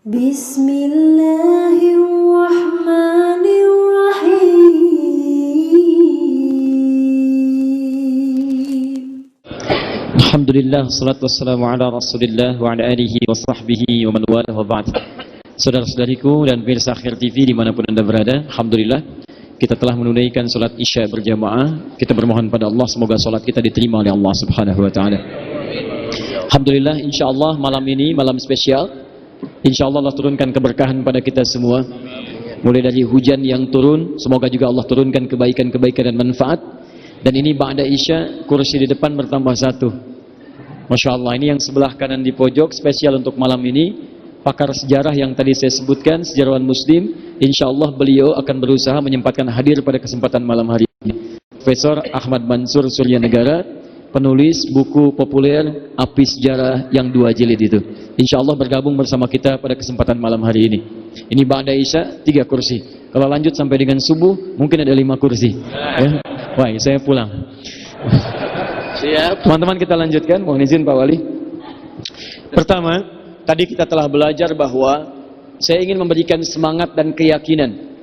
Bismillahirrahmanirrahim. Alhamdulillah, salatu wassalamu ala rasulillah wa ala alihi wa sahbihi wa man wala wa ba'd. Saudara-saudariku dan pemirsa Akhir TV dimanapun anda berada, Alhamdulillah kita telah menunaikan salat isya berjamaah. Kita bermohon pada Allah semoga salat kita diterima oleh Allah subhanahu wa ta'ala. Alhamdulillah, insyaAllah malam ini malam spesial. InsyaAllah Allah turunkan keberkahan pada kita semua. Mulai dari hujan yang turun, semoga juga Allah turunkan kebaikan-kebaikan dan manfaat. Dan ini ba'da isya, kursi di depan bertambah satu. Masya Allah, ini yang sebelah kanan di pojok, spesial untuk malam ini. Pakar sejarah yang tadi saya sebutkan, sejarawan muslim. InsyaAllah beliau akan berusaha menyempatkan hadir pada kesempatan malam hari ini. Profesor Ahmad Mansur Suryanegara, penulis buku populer Api Sejarah yang 2 jilid itu. InsyaAllah bergabung bersama kita pada kesempatan malam hari ini. Ini ba'da isya 3 kursi. Kalau lanjut sampai dengan subuh mungkin ada 5 kursi ya. Wah, saya pulang. Siap. Teman-teman, kita lanjutkan. Mohon izin Pak Wali. Pertama, tadi kita telah belajar bahwa saya ingin memberikan semangat dan keyakinan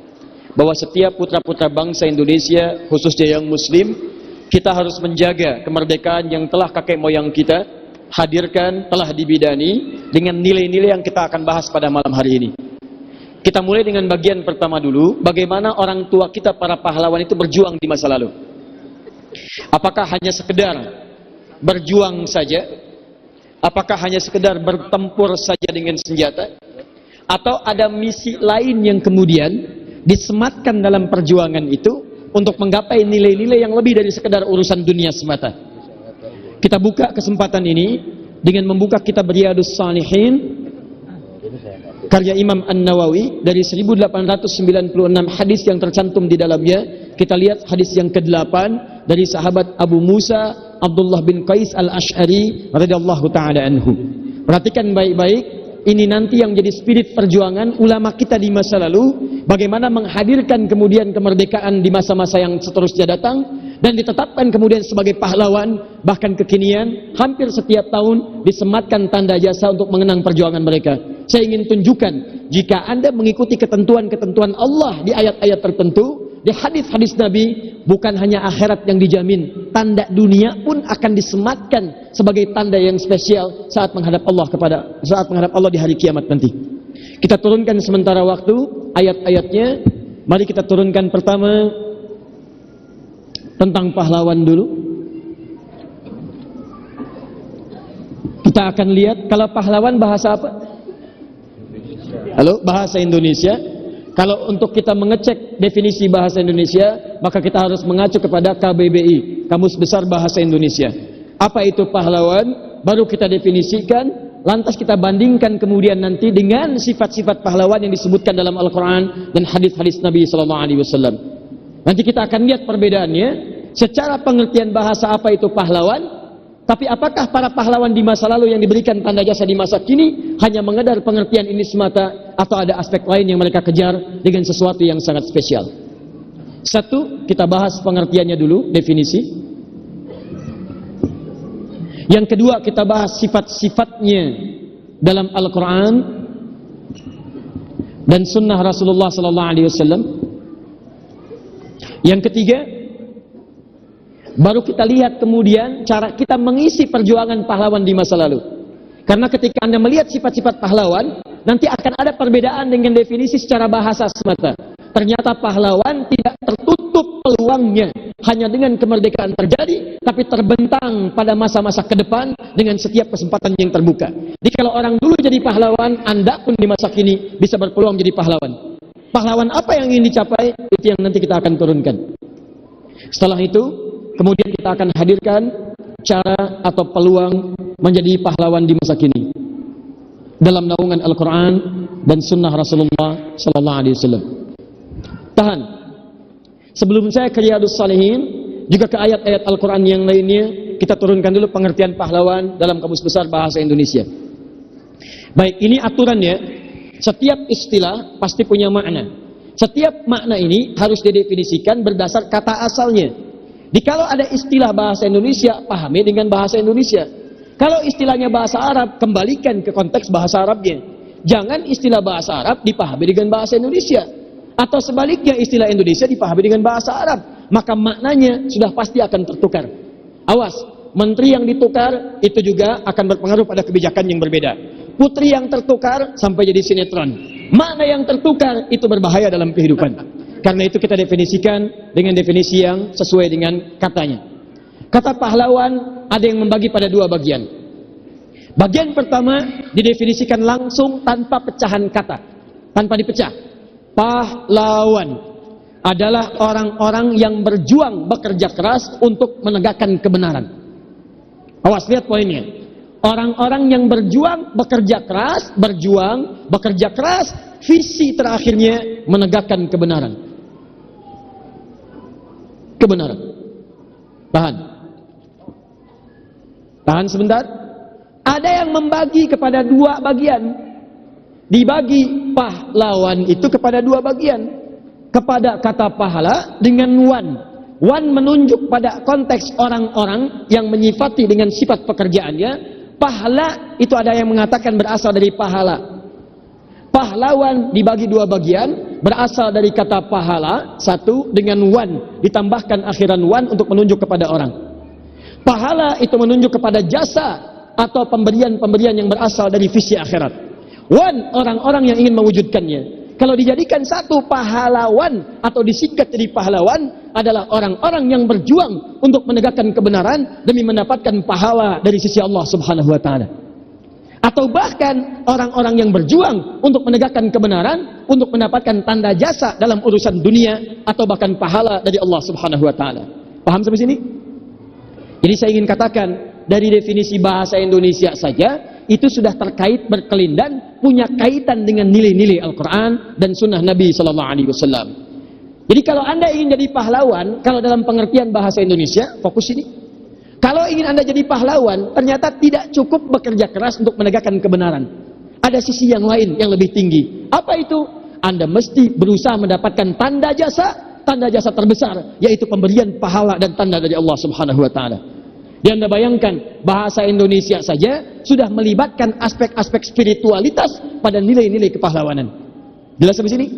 bahwa setiap putra-putra bangsa Indonesia, khususnya yang muslim, kita harus menjaga kemerdekaan yang telah kakek moyang kita hadirkan, telah dibidani dengan nilai-nilai yang kita akan bahas pada malam hari ini. Kita mulai dengan bagian pertama dulu, bagaimana orang tua kita para pahlawan itu berjuang di masa lalu. Apakah hanya sekedar berjuang saja? Apakah hanya sekedar bertempur saja dengan senjata? Atau ada misi lain yang kemudian disematkan dalam perjuangan itu untuk menggapai nilai-nilai yang lebih dari sekedar urusan dunia semata? Kita buka kesempatan ini dengan membuka kitab Riyadhus Shalihin karya Imam An-Nawawi dari 1896 hadis yang tercantum di dalamnya. Kita lihat hadis yang ke-8 dari sahabat Abu Musa Abdullah bin Qais Al-Ash'ari radhiyallahu taala anhu. Perhatikan baik-baik, ini nanti yang jadi spirit perjuangan ulama kita di masa lalu, bagaimana menghadirkan kemudian kemerdekaan di masa-masa yang seterusnya datang, dan ditetapkan kemudian sebagai pahlawan. Bahkan kekinian hampir setiap tahun disematkan tanda jasa untuk mengenang perjuangan mereka. Saya ingin tunjukkan, jika anda mengikuti ketentuan-ketentuan Allah di ayat-ayat tertentu, di hadis-hadis Nabi, bukan hanya akhirat yang dijamin, tanda dunia pun akan disematkan sebagai tanda yang spesial saat menghadap Allah di hari kiamat nanti. Kita turunkan sementara waktu ayat-ayatnya. Mari kita turunkan pertama tentang pahlawan dulu. Kita akan lihat, kalau pahlawan bahasa apa? Halo, bahasa Indonesia. Kalau untuk kita mengecek definisi bahasa Indonesia, maka kita harus mengacu kepada KBBI, Kamus Besar Bahasa Indonesia. Apa itu pahlawan? Baru kita definisikan, lantas kita bandingkan kemudian nanti dengan sifat-sifat pahlawan yang disebutkan dalam Al-Quran dan hadis-hadis Nabi SAW. Nanti kita akan lihat perbedaannya secara pengertian bahasa apa itu pahlawan. Tapi apakah para pahlawan di masa lalu yang diberikan tanda jasa di masa kini hanya mengenal pengertian ini semata, atau ada aspek lain yang mereka kejar dengan sesuatu yang sangat spesial? Satu, kita bahas pengertiannya dulu, definisi. Yang kedua, kita bahas sifat-sifatnya dalam Al-Quran dan Sunnah Rasulullah SAW. Yang ketiga, baru kita lihat kemudian cara kita mengisi perjuangan pahlawan di masa lalu. Karena ketika anda melihat sifat-sifat pahlawan, nanti akan ada perbedaan dengan definisi secara bahasa semata. Ternyata pahlawan tidak tertutup peluangnya hanya dengan kemerdekaan terjadi, tapi terbentang pada masa-masa ke depan dengan setiap kesempatan yang terbuka. Jadi kalau orang dulu jadi pahlawan, anda pun di masa kini bisa berpeluang jadi pahlawan. Pahlawan apa yang ingin dicapai? Itu yang nanti kita akan turunkan. Setelah itu, kemudian kita akan hadirkan cara atau peluang menjadi pahlawan di masa kini dalam naungan Al-Quran dan Sunnah Rasulullah SAW. Tahan. Sebelum saya ke Riyadhus Shalihin, juga ke ayat-ayat Al-Quran yang lainnya, kita turunkan dulu pengertian pahlawan dalam Kamus Besar Bahasa Indonesia. Baik, ini aturannya. Setiap istilah pasti punya makna. Setiap makna ini harus didefinisikan berdasar kata asalnya. Kalau ada istilah bahasa Indonesia, pahami dengan bahasa Indonesia. Kalau istilahnya bahasa Arab, kembalikan ke konteks bahasa Arabnya. Jangan istilah bahasa Arab dipahami dengan bahasa Indonesia. Atau sebaliknya istilah Indonesia dipahami dengan bahasa Arab. Maka maknanya sudah pasti akan tertukar. Awas, menteri yang ditukar itu juga akan berpengaruh pada kebijakan yang berbeda. Putri yang tertukar sampai jadi sinetron. Makna yang tertukar itu berbahaya dalam kehidupan. Karena itu kita definisikan dengan definisi yang sesuai dengan katanya. Kata pahlawan ada yang membagi pada dua bagian. Bagian pertama didefinisikan langsung tanpa pecahan kata, tanpa dipecah. Pahlawan adalah orang-orang yang berjuang bekerja keras untuk menegakkan kebenaran. Awas, lihat poinnya. Orang-orang yang berjuang bekerja keras, bekerja keras, visi terakhirnya menegakkan kebenaran. Kebenaran. Tahan sebentar. Ada yang membagi kepada dua bagian. Dibagi pahlawan itu kepada dua bagian. Kepada kata pahala dengan wan. Wan menunjuk pada konteks orang-orang yang menyifati dengan sifat pekerjaannya. Pahala itu ada yang mengatakan berasal dari pahala. Pahlawan dibagi dua bagian, berasal dari kata pahala, satu, dengan wan, ditambahkan akhiran wan untuk menunjuk kepada orang. Pahala itu menunjuk kepada jasa atau pemberian-pemberian yang berasal dari visi akhirat. Wan, orang-orang yang ingin mewujudkannya. Kalau dijadikan satu, pahlawan atau disingkat jadi pahlawan adalah orang-orang yang berjuang untuk menegakkan kebenaran demi mendapatkan pahala dari sisi Allah Subhanahu wa taala. Atau bahkan orang-orang yang berjuang untuk menegakkan kebenaran untuk mendapatkan tanda jasa dalam urusan dunia atau bahkan pahala dari Allah Subhanahu wa taala. Paham sampai sini? Jadi saya ingin katakan dari definisi bahasa Indonesia saja itu sudah terkait berkelindan, punya kaitan dengan nilai-nilai Al-Quran dan Sunnah Nabi Sallallahu Alaihi Wasallam. Jadi kalau Anda ingin jadi pahlawan, kalau dalam pengertian bahasa Indonesia, fokus ini. Kalau ingin Anda jadi pahlawan, ternyata tidak cukup bekerja keras untuk menegakkan kebenaran. Ada sisi yang lain yang lebih tinggi. Apa itu? Anda mesti berusaha mendapatkan tanda jasa terbesar, yaitu pemberian pahala dan tanda dari Allah Subhanahu Wa Taala. Dan Anda bayangkan, bahasa Indonesia saja sudah melibatkan aspek-aspek spiritualitas pada nilai-nilai kepahlawanan. Jelas sampai sini?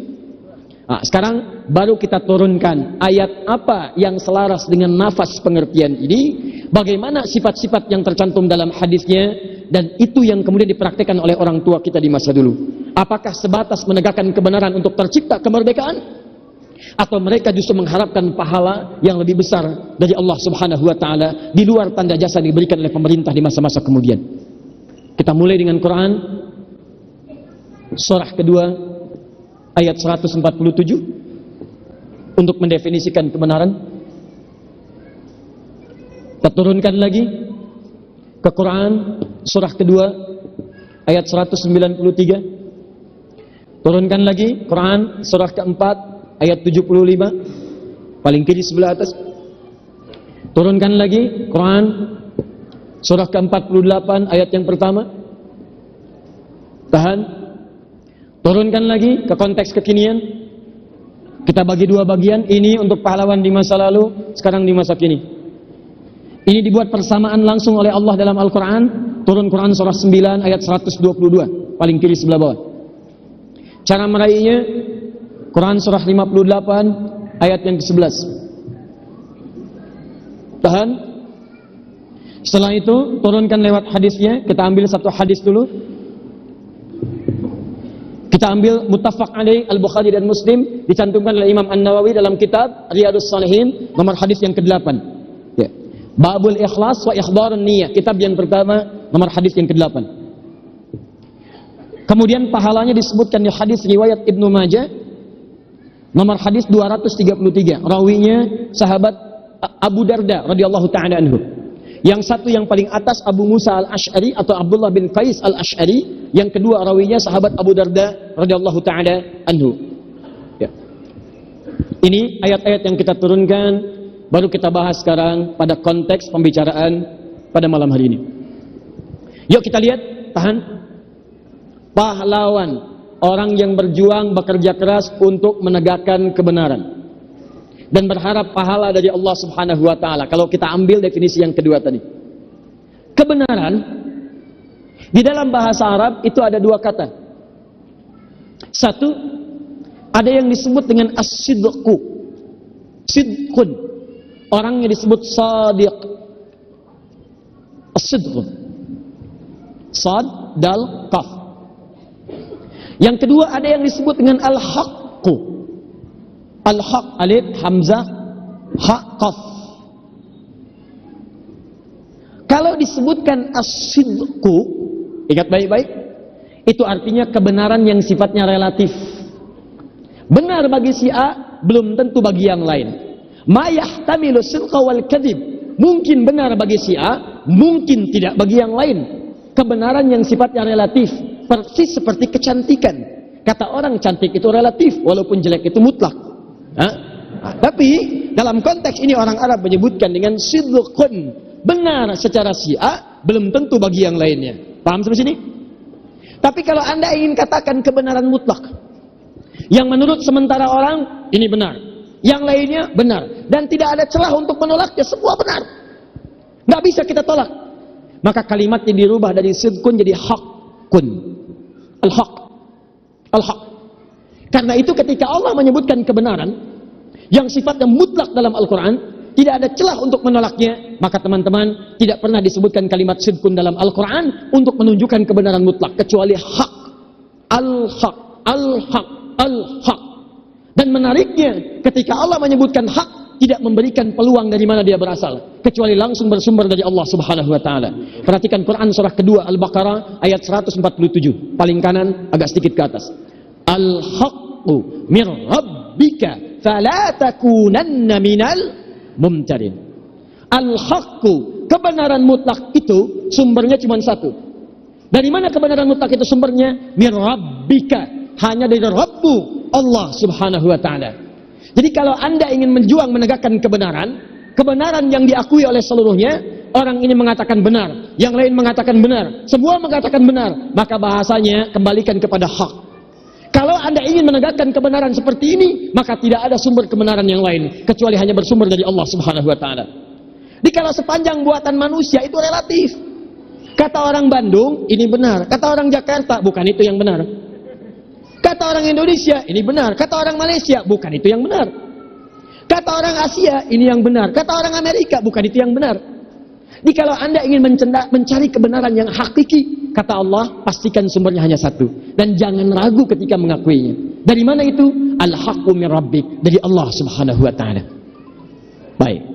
Nah, sekarang baru kita turunkan ayat apa yang selaras dengan nafas pengertian ini, bagaimana sifat-sifat yang tercantum dalam hadisnya, dan itu yang kemudian dipraktikkan oleh orang tua kita di masa dulu. Apakah sebatas menegakkan kebenaran untuk tercipta kemerdekaan? Atau mereka justru mengharapkan pahala yang lebih besar dari Allah Subhanahu wa taala di luar tanda jasa yang diberikan oleh pemerintah di masa-masa kemudian. Kita mulai dengan Quran surah kedua ayat 147 untuk mendefinisikan kebenaran. Kita turunkan lagi ke Quran surah kedua ayat 193. Turunkan lagi Quran surah keempat ayat 75, paling kiri sebelah atas. Turunkan lagi Quran surah ke-48 ayat yang pertama. Tahan. Turunkan lagi ke konteks kekinian. Kita bagi dua bagian, ini untuk pahlawan di masa lalu, sekarang di masa kini. Ini dibuat persamaan langsung oleh Allah dalam Al-Quran. Turun Quran surah 9 ayat 122, paling kiri sebelah bawah. Cara meraihnya, Quran surah 58 ayat yang ke-11. Tahan. Setelah itu turunkan lewat hadisnya. Kita ambil satu hadis dulu. Kita ambil muttafaq alaih Al-Bukhari dan Muslim, dicantumkan oleh Imam An-Nawawi dalam kitab Riyadhus Shalihin, nomor hadis yang ke-8. Ya. Babul Ikhlas wa Ikhbarun Niyah, kitab yang pertama, nomor hadis yang ke-8. Kemudian pahalanya disebutkan di hadis riwayat Ibnu Majah nomor hadis 233, rawinya sahabat Abu Darda radhiyallahu taala anhu. Yang satu yang paling atas Abu Musa al-Ash'ari atau Abdullah bin Qais al-Ash'ari, yang kedua rawinya sahabat Abu Darda radhiyallahu taala anhu. Ya. Ini ayat-ayat yang kita turunkan baru kita bahas sekarang pada konteks pembicaraan pada malam hari ini. Yuk kita lihat, tahan. Pahlawan, orang yang berjuang bekerja keras untuk menegakkan kebenaran dan berharap pahala dari Allah Subhanahu wa taala. Kalau kita ambil definisi yang kedua tadi, kebenaran di dalam bahasa Arab itu ada dua kata. Satu, ada yang disebut dengan as-sidqu. Sidqun. Orangnya disebut sadiq. As-sidqu. Sad, dal, qaf. Yang kedua ada yang disebut dengan al-haqqu. Al-haq, alif, hamzah, ha, qaf. Kalau disebutkan as-sidqu, ingat baik-baik, itu artinya kebenaran yang sifatnya relatif. Benar bagi si A, belum tentu bagi yang lain. Ma yahtamilu sidqa wal kadhib. Mungkin benar bagi si A, mungkin tidak bagi yang lain. Kebenaran yang sifatnya relatif, persis seperti kecantikan. Kata orang cantik itu relatif, walaupun jelek itu mutlak. Tapi dalam konteks ini orang Arab menyebutkan dengan sidqun, benar secara si A, belum tentu bagi yang lainnya. Paham sampai sini? Tapi kalau Anda ingin katakan kebenaran mutlak, yang menurut sementara orang ini benar, yang lainnya benar, dan tidak ada celah untuk menolaknya, semua benar, nggak bisa kita tolak. Maka kalimatnya dirubah dari sidqun jadi haqqun. Al-haq. Al-haq. Karena itu ketika Allah menyebutkan kebenaran yang sifatnya mutlak dalam Al-Quran, tidak ada celah untuk menolaknya, maka teman-teman, tidak pernah disebutkan kalimat sidqun dalam Al-Quran untuk menunjukkan kebenaran mutlak, kecuali hak. Al-haq. Al-haq. Al-haq. Dan menariknya, ketika Allah menyebutkan hak, tidak memberikan peluang dari mana dia berasal, kecuali langsung bersumber dari Allah Subhanahu wa taala. Perhatikan Quran surah kedua Al-Baqarah ayat 147, paling kanan agak sedikit ke atas. Al-haqqu mir rabbika fala takunanna minal mumtarin. Al-haqqu, kebenaran mutlak itu sumbernya cuma satu. Dari mana kebenaran mutlak itu sumbernya? Mir rabbika, hanya dari Rabbu Allah Subhanahu wa taala. Jadi kalau Anda ingin menjuang menegakkan kebenaran, kebenaran yang diakui oleh seluruhnya, orang ini mengatakan benar, yang lain mengatakan benar, semua mengatakan benar, maka bahasanya kembalikan kepada hak. Kalau Anda ingin menegakkan kebenaran seperti ini, maka tidak ada sumber kebenaran yang lain, kecuali hanya bersumber dari Allah Subhanahu wa taala. Jadi kalau sepanjang buatan manusia itu relatif. Kata orang Bandung, ini benar. Kata orang Jakarta, bukan itu yang benar. Kata orang Indonesia, ini benar. Kata orang Malaysia, bukan itu yang benar. Kata orang Asia, ini yang benar. Kata orang Amerika, bukan itu yang benar. Jadi kalau Anda ingin mencari kebenaran yang hakiki, kata Allah, pastikan sumbernya hanya satu. Dan jangan ragu ketika mengakuinya. Dari mana itu? Al-haqqu min rabbik, dari Allah Subhanahu wa taala. Baik.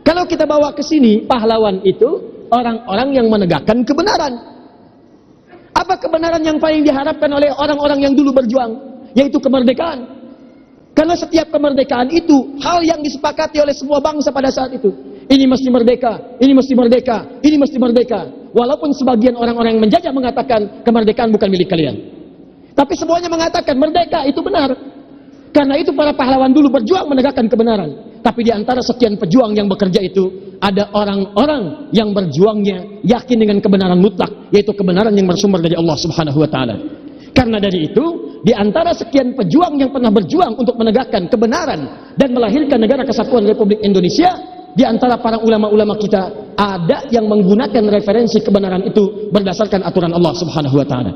Kalau kita bawa ke sini, pahlawan itu orang-orang yang menegakkan kebenaran. Apa kebenaran yang paling diharapkan oleh orang-orang yang dulu berjuang? Yaitu kemerdekaan. Karena setiap kemerdekaan itu hal yang disepakati oleh semua bangsa pada saat itu. Ini mesti merdeka, ini mesti merdeka, ini mesti merdeka. Walaupun sebagian orang-orang yang menjajah mengatakan kemerdekaan bukan milik kalian. Tapi semuanya mengatakan merdeka itu benar. Karena itu para pahlawan dulu berjuang menegakkan kebenaran. Tapi di antara sekian pejuang yang bekerja itu, ada orang-orang yang berjuangnya yakin dengan kebenaran mutlak, yaitu kebenaran yang bersumber dari Allah Subhanahu wa taala. Karena dari itu, di antara sekian pejuang yang pernah berjuang untuk menegakkan kebenaran dan melahirkan negara kesatuan Republik Indonesia, di antara para ulama-ulama kita ada yang menggunakan referensi kebenaran itu berdasarkan aturan Allah Subhanahu wa taala.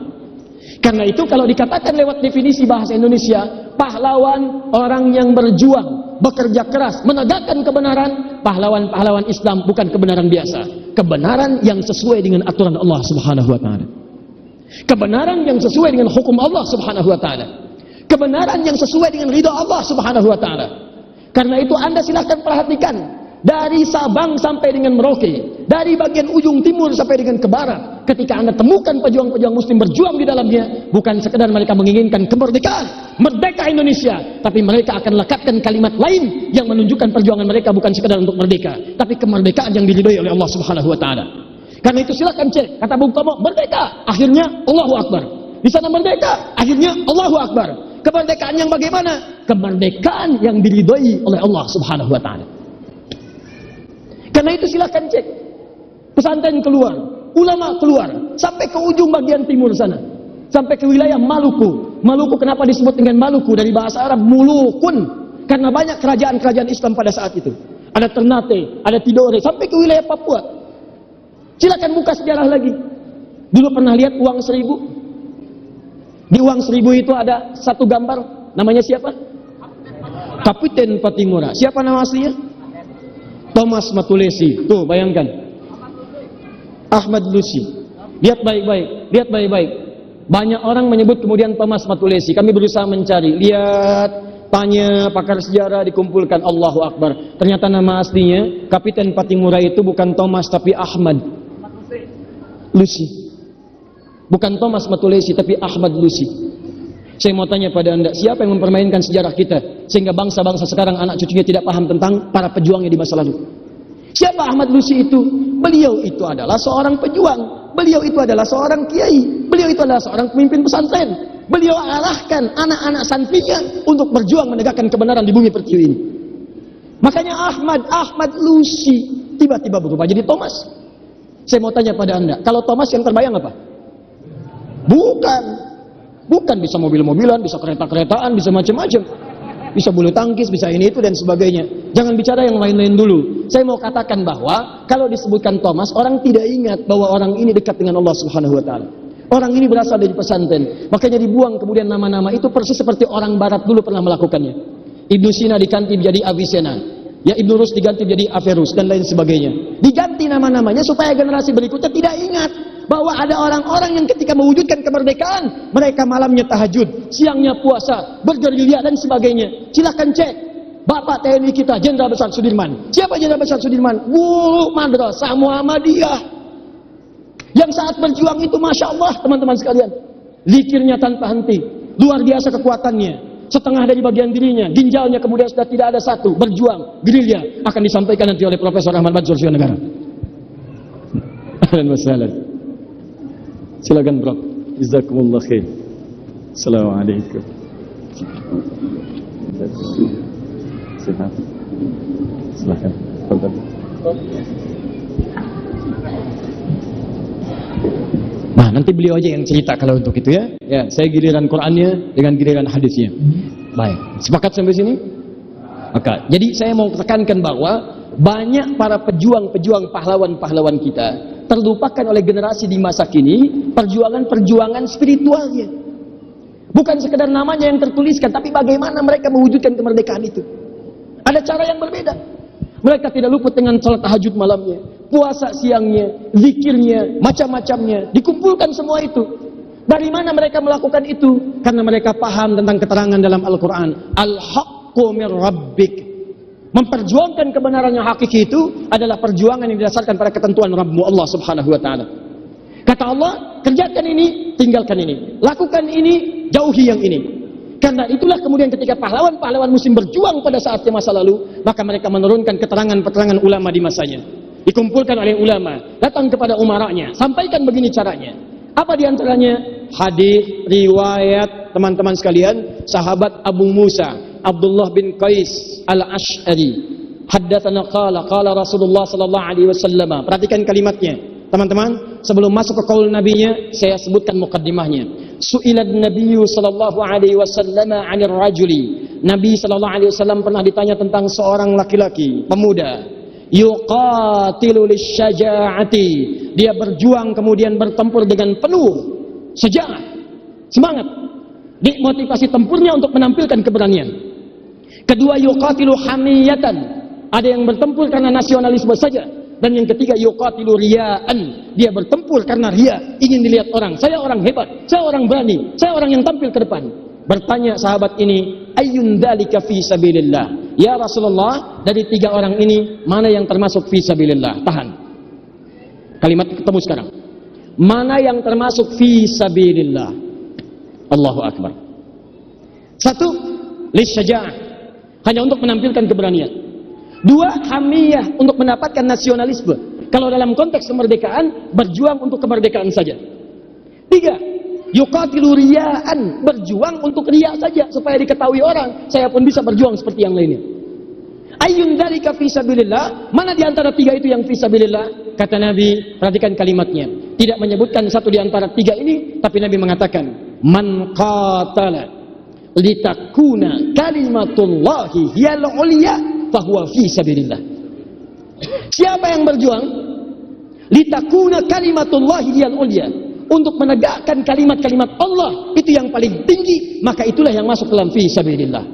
Karena itu kalau dikatakan lewat definisi bahasa Indonesia, pahlawan orang yang berjuang, bekerja keras, menegakkan kebenaran, pahlawan-pahlawan Islam bukan kebenaran biasa. Kebenaran yang sesuai dengan aturan Allah Subhanahu wa taala. Kebenaran yang sesuai dengan hukum Allah Subhanahu wa taala. Kebenaran yang sesuai dengan ridha Allah Subhanahu wa taala. Karena itu Anda silakan perhatikan, dari Sabang sampai dengan Merauke, dari bagian ujung timur sampai dengan ke barat, ketika Anda temukan pejuang-pejuang muslim berjuang di dalamnya, bukan sekedar mereka menginginkan kemerdekaan, merdeka Indonesia, tapi mereka akan lekatkan kalimat lain yang menunjukkan perjuangan mereka bukan sekedar untuk merdeka, tapi kemerdekaan yang diridhoi oleh Allah Subhanahu wa taala. Karena itu silakan cek, kata Bung Tomo, merdeka, akhirnya Allahu Akbar. Di sana merdeka, akhirnya Allahu Akbar. Kemerdekaan yang bagaimana? Kemerdekaan yang diridhoi oleh Allah Subhanahu wa taala. Karena itu silakan cek. Pesantren keluar, ulama keluar, sampai ke ujung bagian timur sana, sampai ke wilayah Maluku. Maluku kenapa disebut dengan Maluku? Dari bahasa Arab mulukun, karena banyak kerajaan-kerajaan Islam pada saat itu. Ada Ternate, ada Tidore, sampai ke wilayah Papua. Silakan buka sejarah lagi. Dulu pernah lihat uang 1000? Di uang 1000 itu ada satu gambar, namanya siapa? Kapiten Patimura. Siapa nama aslinya? Thomas Matulesi. Tuh, bayangkan. Ahmad Lucy. Lihat baik-baik, lihat baik-baik. Banyak orang menyebut kemudian Thomas Matulesi. Kami berusaha mencari. Lihat, tanya pakar sejarah, dikumpulkan. Allahu Akbar. Ternyata nama aslinya Kapiten Patimura itu bukan Thomas tapi Ahmad Lucy. Bukan Thomas Matulesi tapi Ahmad Lucy. Saya mau tanya pada Anda, siapa yang mempermainkan sejarah kita sehingga bangsa-bangsa sekarang anak cucunya tidak paham tentang para pejuangnya di masa lalu? Siapa Ahmad Lucy itu? Beliau itu adalah seorang pejuang. Beliau itu adalah seorang kiai. Beliau itu adalah seorang pemimpin pesantren. Beliau arahkan anak-anak santrinya untuk berjuang menegakkan kebenaran di bumi pertiwi ini. Makanya Ahmad Lucy tiba-tiba berubah jadi Thomas. Saya mau tanya pada Anda, kalau Thomas yang terbayang apa? Bukan bisa mobil-mobilan, bisa kereta-keretaan, bisa macam-macam. Bisa bulu tangkis, bisa ini itu dan sebagainya. Jangan bicara yang lain-lain dulu. Saya mau katakan bahwa kalau disebutkan Thomas, orang tidak ingat bahwa orang ini dekat dengan Allah Subhanahu wa taala. Orang ini berasal dari pesantren. Makanya dibuang kemudian nama-nama itu persis seperti orang barat dulu pernah melakukannya. Ibnu Sina diganti menjadi Avicenna. Ya, Ibnu Rus diganti menjadi Averroes dan lain sebagainya. Diganti nama-namanya supaya generasi berikutnya tidak ingat bahwa ada orang-orang yang ketika mewujudkan kemerdekaan, mereka malamnya tahajud, siangnya puasa, bergerilya dan sebagainya. Silakan cek Bapak TNI kita, Jenderal Besar Sudirman. Siapa Jenderal Besar Sudirman? Guru Madrasah Muhammadiyah. Yang saat berjuang itu Masya Allah teman-teman sekalian, zikirnya tanpa henti, luar biasa kekuatannya. Setengah dari bagian dirinya, ginjalnya kemudian sudah tidak ada satu, berjuang, gerilya. Akan disampaikan nanti oleh Profesor Ahmad Mansur Negara. Ahlan wa sahlan. Silakan Bro. Jazakumullah khair. Assalamualaikum. Silakan. Silakan. Nah, nanti beliau aja yang cerita kalau untuk itu ya. Ya, saya giliran Qur'annya dengan giliran hadisnya. Baik. Sepakat sampai sini? Maka, jadi saya mau tekankan bahwa banyak para pejuang-pejuang pahlawan-pahlawan kita terlupakan oleh generasi di masa kini perjuangan-perjuangan spiritualnya. Bukan sekedar namanya yang tertuliskan, tapi bagaimana mereka mewujudkan kemerdekaan itu. Ada cara yang berbeda. Mereka tidak luput dengan salat tahajud malamnya, puasa siangnya, zikirnya, macam-macamnya. Dikumpulkan semua itu. Dari mana mereka melakukan itu? Karena mereka paham tentang keterangan dalam Al-Quran. Al-haqqu min rabbik. Memperjuangkan kebenaran yang hakiki itu adalah perjuangan yang didasarkan pada ketentuan Rabbmu Allah Subhanahu wa taala. Kata Allah, kerjakan ini, tinggalkan ini. Lakukan ini, jauhi yang ini. Karena itulah kemudian ketika pahlawan-pahlawan muslim berjuang pada saatnya masa lalu, maka mereka menurunkan keterangan-keterangan ulama di masanya. Dikumpulkan oleh ulama, datang kepada umaranya, sampaikan begini caranya. Apa di antaranya? Hadis, riwayat, teman-teman sekalian, sahabat Abu Musa Abdullah bin Qais Al-Ash'ari. Haddatsana qala Rasulullah sallallahu alaihi wasallam. Perhatikan kalimatnya. Teman-teman, sebelum masuk ke qaul nabinya, saya sebutkan mukaddimahnya. Su'ilad Nabiyyu sallallahu alaihi wasallam 'anil rajuli. Nabi sallallahu alaihi wasallam pernah ditanya tentang seorang laki-laki, pemuda. Yuqatilu lisyaja'ati. Dia berjuang kemudian bertempur dengan penuh syaja'ah, semangat. Motivasi tempurnya untuk menampilkan keberanian. Kedua, yuqatilu hamiyatan. Ada yang bertempur karena nasionalisme saja. Dan yang ketiga, yuqatilu riya'an. Dia bertempur karena riya, ingin dilihat orang. Saya orang hebat, saya orang berani, saya orang yang tampil ke depan. Bertanya sahabat ini, ayyun dzalika fi sabilillah? Ya Rasulullah, dari tiga orang ini mana yang termasuk fi sabilillah? Tahan. Kalimat ketemu sekarang. Mana yang termasuk fi sabilillah? Allahu Akbar. Satu, lisyaja'ah, hanya untuk menampilkan keberanian. Dua, hamiyah, untuk mendapatkan nasionalisme. Kalau dalam konteks kemerdekaan, berjuang untuk kemerdekaan saja. Tiga, yuqatilu riya'an, berjuang untuk riya saja supaya diketahui orang, saya pun bisa berjuang seperti yang lainnya. Ayyun dzalika fi sabilillah? Mana di antara tiga itu yang fi sabilillah? Kata Nabi, perhatikan kalimatnya. Tidak menyebutkan satu di antara tiga ini, tapi Nabi mengatakan, man qatala litakuna kalimatullahi hiyal ulya fahuwa fi sabilillah. Siapa yang berjuang litakuna kalimatullahi hiyal ulya, untuk menegakkan kalimat-kalimat Allah, itu yang paling tinggi, maka itulah yang masuk dalam fi sabilillah.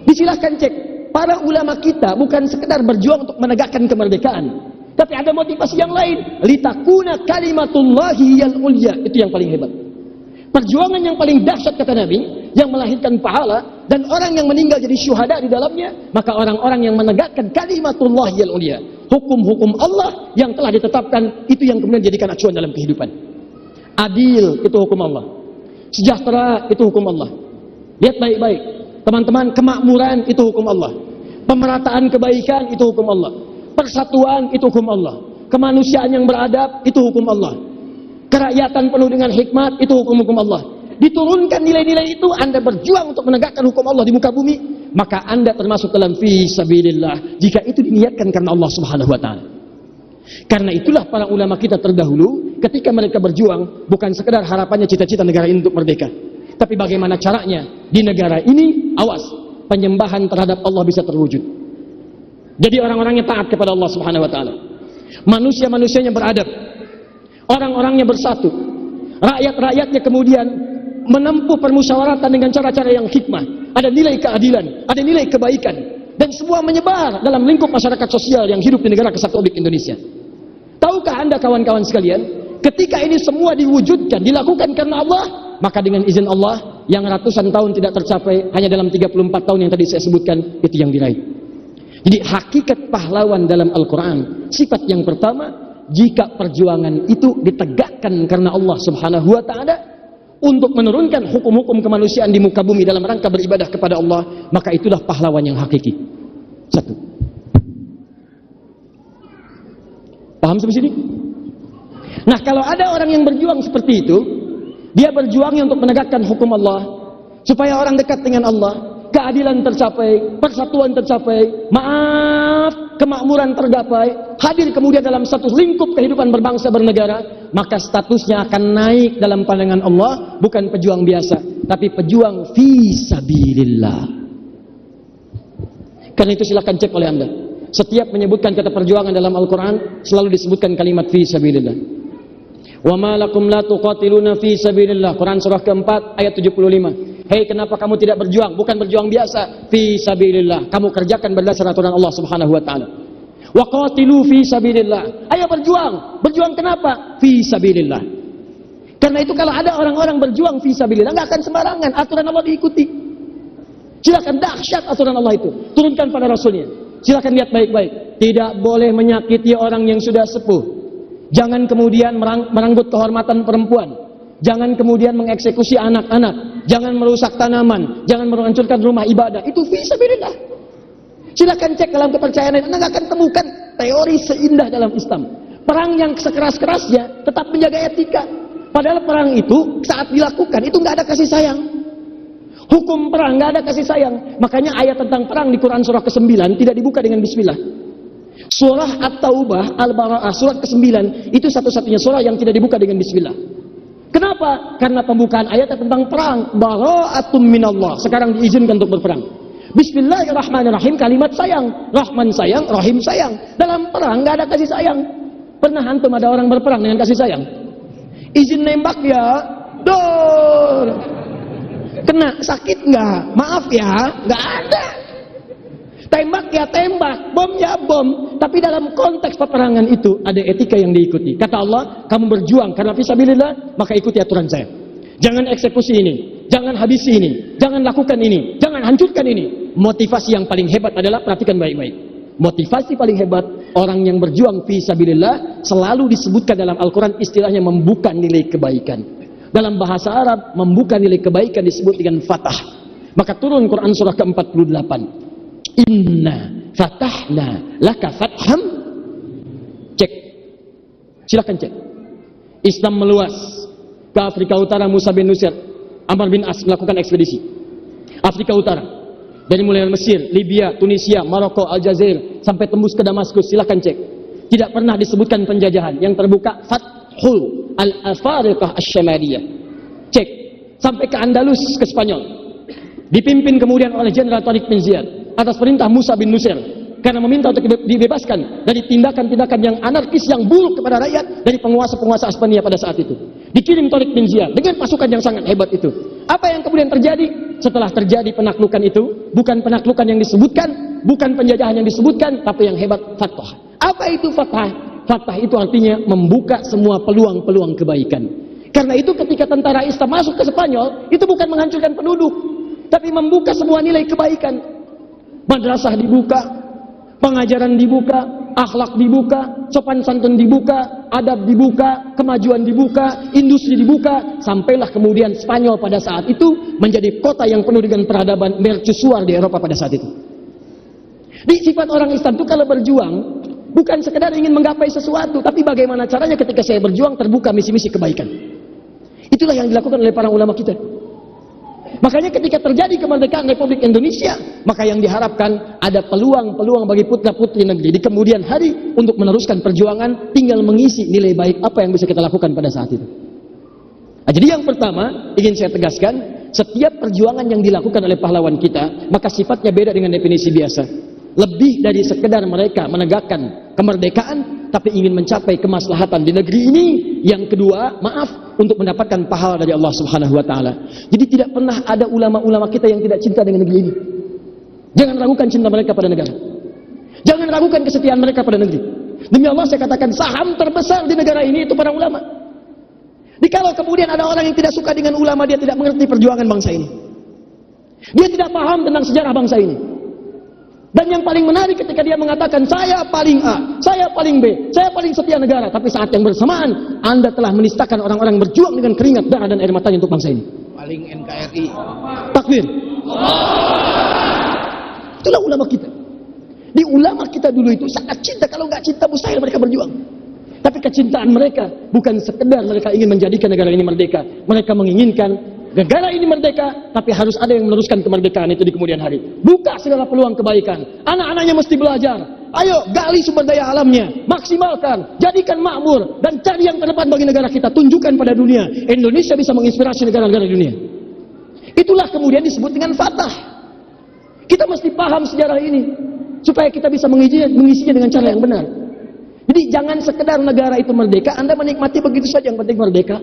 Disilahkan cek, para ulama kita bukan sekedar berjuang untuk menegakkan kemerdekaan, tapi ada motivasi yang lain, litakuna kalimatullahi yal ulya, itu yang paling hebat. Perjuangan yang paling dahsyat kata Nabi, yang melahirkan pahala, dan orang yang meninggal jadi syuhada di dalamnya, maka orang-orang yang menegakkan kalimatullahi yal ulya, hukum-hukum Allah yang telah ditetapkan, itu yang kemudian dijadikan acuan dalam kehidupan. Adil, itu hukum Allah. Sejahtera, itu hukum Allah. Lihat baik-baik, teman-teman, kemakmuran, itu hukum Allah. Pemerataan kebaikan, itu hukum Allah. Persatuan, itu hukum Allah. Kemanusiaan yang beradab, itu hukum Allah. Kerakyatan penuh dengan hikmat, itu hukum-hukum Allah. Diturunkan nilai-nilai itu, Anda berjuang untuk menegakkan hukum Allah di muka bumi, maka Anda termasuk dalam fi sabilillah, jika itu diniatkan karena Allah Subhanahu wa taala. Karena itulah para ulama kita terdahulu, ketika mereka berjuang, bukan sekedar harapannya cita-cita negara ini untuk merdeka, tapi bagaimana caranya di negara ini, awas, penyembahan terhadap Allah bisa terwujud. Jadi orang-orangnya taat kepada Allah Subhanahu wa taala. Manusia-manusianya beradab. Orang-orangnya bersatu. Rakyat-rakyatnya kemudian menempuh permusyawaratan dengan cara-cara yang hikmah. Ada nilai keadilan, ada nilai kebaikan, dan semua menyebar dalam lingkup masyarakat sosial yang hidup di negara kesatuan Republik Indonesia. Tahukah Anda kawan-kawan sekalian, ketika ini semua diwujudkan, dilakukan karena Allah, maka dengan izin Allah yang ratusan tahun tidak tercapai, hanya dalam 34 tahun yang tadi saya sebutkan, itu yang diraih. Jadi hakikat pahlawan dalam Al-Quran, sifat yang pertama, jika perjuangan itu ditegakkan karena Allah Subhanahu wa ta'ala untuk menurunkan hukum-hukum kemanusiaan di muka bumi dalam rangka beribadah kepada Allah, maka itulah pahlawan yang hakiki. Satu. Paham sampai sini? Nah, kalau ada orang yang berjuang seperti itu, dia berjuangnya untuk menegakkan hukum Allah, supaya orang dekat dengan Allah, keadilan tercapai, persatuan tercapai, kemakmuran tergapai, hadir kemudian dalam satu lingkup kehidupan berbangsa bernegara, maka statusnya akan naik dalam pandangan Allah, bukan pejuang biasa, tapi pejuang fi sabilillah. Karena itu silakan cek oleh Anda. Setiap menyebutkan kata perjuangan dalam Al-Quran, selalu disebutkan kalimat fi sabilillah. Wa ma lakum la tuqatiluna fi sabilillah. Quran surah keempat ayat 75. Hei, kenapa kamu tidak berjuang? Bukan berjuang biasa, fi sabilillah. Kamu kerjakan berdasar aturan Allah Subhanahu wa taala. Wa qatilu fi sabilillah. Ayo berjuang. Berjuang kenapa? Fi sabilillah. Karena itu kalau ada orang-orang berjuang fi sabilillah, enggak akan sembarangan, aturan Allah diikuti. Silakan, dahsyat aturan Allah itu. Turunkan pada Rasulnya. Silakan lihat baik-baik. Tidak boleh menyakiti orang yang sudah sepuh. Jangan kemudian merenggut kehormatan perempuan. Jangan kemudian mengeksekusi anak-anak. Jangan merusak tanaman. Jangan menghancurkan rumah ibadah. Itu fi sabilillah. Silakan cek dalam kepercayaan Anda nggak akan temukan teori seindah dalam Islam. Perang yang sekeras-kerasnya tetap menjaga etika. Padahal perang itu saat dilakukan itu nggak ada kasih sayang. Hukum perang nggak ada kasih sayang. Makanya ayat tentang perang di Quran surah ke-9 tidak dibuka dengan bismillah. Surah At-Taubah, Al-Bara'ah, surat ke-9 itu satu-satunya surah yang tidak dibuka dengan bismillah. Kenapa? Karena pembukaan ayat tentang perang. Bara'atum minallah. Sekarang diizinkan untuk berperang. Bismillahirrahmanirrahim, kalimat sayang. Rahman sayang, Rahim sayang. Dalam perang nggak ada kasih sayang. Pernah antum ada orang berperang dengan kasih sayang? Izin nembak ya, dor. Kena sakit nggak? Maaf ya, nggak ada. Tembak ya tembak, bom ya bom. Tapi dalam konteks peperangan itu ada etika yang diikuti. Kata Allah, kamu berjuang karena fisabilillah, maka ikuti aturan saya. Jangan eksekusi ini, jangan habisi ini, jangan lakukan ini, jangan hancurkan ini. Motivasi yang paling hebat adalah, perhatikan baik-baik. Motivasi paling hebat, orang yang berjuang fisabilillah selalu disebutkan dalam Al-Quran istilahnya membuka nilai kebaikan. Dalam bahasa Arab, membuka nilai kebaikan disebut dengan fatah. Maka turun Quran surah ke-48. Inna fatahna laka fatham. Cek, silakan cek. Islam meluas ke Afrika Utara. Musa bin Nusir, Amr bin As melakukan ekspedisi Afrika Utara, dari mulai Mesir, Libya, Tunisia, Maroko, Aljazair sampai tembus ke Damaskus. Silakan cek. Tidak pernah disebutkan penjajahan. Yang terbuka Fathul Al-Afariqah Asy-Syamaliyah. Cek sampai ke Andalus, ke Spanyol, dipimpin kemudian oleh Jenderal Tariq bin Ziyad atas perintah Musa bin Nusir. karena meminta untuk dibebaskan dari tindakan-tindakan yang anarkis yang buruk kepada rakyat dari penguasa-penguasa Spania pada saat itu. Dikirim Tariq bin Ziyad dengan pasukan yang sangat hebat itu. Apa yang kemudian terjadi? Setelah terjadi penaklukan itu, bukan penaklukan yang disebutkan, bukan penjajahan yang disebutkan, tapi yang hebat, Fatah. Apa itu Fatah? Fatah itu artinya membuka semua peluang-peluang kebaikan. Karena itu ketika tentara Islam masuk ke Spanyol, itu bukan menghancurkan penduduk, tapi membuka semua nilai kebaikan. Madrasah dibuka, pengajaran dibuka, akhlak dibuka, sopan santun dibuka, adab dibuka, kemajuan dibuka, industri dibuka, sampailah kemudian Spanyol pada saat itu menjadi kota yang penuh dengan peradaban mercusuar di Eropa pada saat itu. Di sifat orang Islam itu kalau berjuang bukan sekedar ingin menggapai sesuatu, tapi bagaimana caranya ketika saya berjuang terbuka misi-misi kebaikan. Itulah yang dilakukan oleh para ulama kita. Makanya ketika terjadi kemerdekaan Republik Indonesia, maka yang diharapkan ada peluang-peluang bagi putra-putri negeri di kemudian hari untuk meneruskan perjuangan, tinggal mengisi nilai baik apa yang bisa kita lakukan pada saat itu. Nah, jadi yang pertama ingin saya tegaskan, setiap perjuangan yang dilakukan oleh pahlawan kita, maka sifatnya beda dengan definisi biasa. Lebih dari sekedar mereka menegakkan kemerdekaan, tapi ingin mencapai kemaslahatan di negeri ini. Yang kedua, maaf, untuk mendapatkan pahala dari Allah Subhanahu wa taala. Jadi tidak pernah ada ulama-ulama kita yang tidak cinta dengan negeri ini. Jangan ragukan cinta mereka pada negara. Jangan ragukan kesetiaan mereka pada negeri. Demi Allah saya katakan, saham terbesar di negara ini itu para ulama. Jadi kalau kemudian ada orang yang tidak suka dengan ulama, dia tidak mengerti perjuangan bangsa ini. Dia tidak paham tentang sejarah bangsa ini. Dan yang paling menarik ketika dia mengatakan saya paling A, saya paling B, saya paling setia negara, tapi saat yang bersamaan Anda telah menistakan orang-orang berjuang dengan keringat, darah dan air matanya untuk bangsa ini. Paling NKRI. Takbir. Itulah ulama kita. Di ulama kita dulu itu sangat cinta, kalau nggak cinta mustahil mereka berjuang. Tapi kecintaan mereka bukan sekedar mereka ingin menjadikan negara ini merdeka. Mereka menginginkan negara ini merdeka, tapi harus ada yang meneruskan kemerdekaan itu di kemudian hari. Buka segala peluang kebaikan. Anak-anaknya mesti belajar. Ayo, gali sumber daya alamnya. Maksimalkan. Jadikan makmur. Dan cari yang terdepan bagi negara kita. Tunjukkan pada dunia. Indonesia bisa menginspirasi negara-negara dunia. Itulah kemudian disebut dengan Fatah. Kita mesti paham sejarah ini. Supaya kita bisa mengisinya dengan cara yang benar. Jadi jangan sekedar negara itu merdeka, Anda menikmati begitu saja yang penting merdeka.